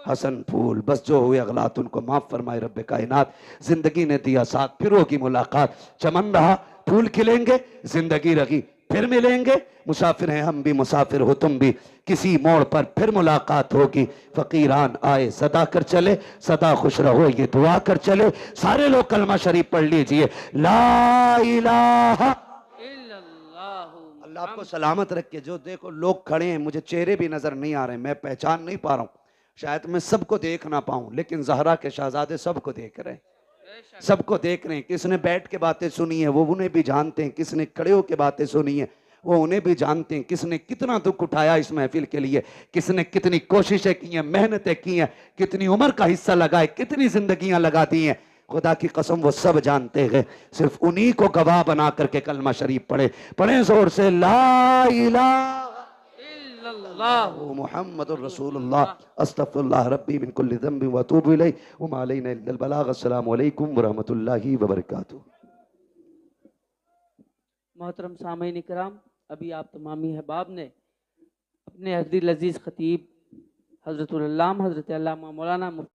हसन फूल। बस जो हुए अगलात उनको माफ फरमाए रब्बे कायनात। जिंदगी ने दिया साथ, फिर होगी मुलाकात, चमन रहा फूल खिलेंगे, जिंदगी रही फिर मिलेंगे। मुसाफिर हैं हम भी, मुसाफिर हो तुम भी, किसी मोड़ पर फिर मुलाकात होगी। फकीरान आए सदा कर चले, सदा खुश रहो ये दुआ कर चले। सारे लोग कलमा शरीफ पढ़ लीजिए, ला इलाहा। अल्लाह आपको सलामत रखे। जो देखो लोग खड़े हैं, मुझे चेहरे भी नजर नहीं आ रहे, मैं पहचान नहीं पा रहा हूँ, शायद मैं सबको देख ना पाऊं, लेकिन ज़हरा के शहजादे सबको देख रहे हैं, सबको देख रहे हैं। किसने बैठ के बातें सुनी है वो उन्हें भी जानते हैं, किसने खड़े होकर बातें सुनी है वो उन्हें भी जानते हैं। किसने कितना दुख उठाया इस महफिल के लिए, किसने कितनी कोशिशें की हैं, मेहनतें की हैं, कितनी उम्र का हिस्सा लगाए, कितनी जिंदगियां लगा दी हैं, खुदा की कसम वो सब जानते हैं। सिर्फ उन्हीं को गवाह बना करके कलमा शरीफ पढ़े जोर से, ला इलाहा मुहम्मदुर रसूलुल्लाह, अस्तगफिरुल्लाह रब्बी मिन कुल्ली ज़ंबिन व अतूबु इलैहि व मा अलैना इल्लल बलाग। अस्सलामु अलैकुम व रहमतुल्लाहि व बरकातुहू। मोहतरम सामीन इकराम, अभी आप तमामी अहबाब ने अपने हज़रत अजीज़ खतीब हज़रत उल अल्लामा हज़रत अल्लामा मौलाना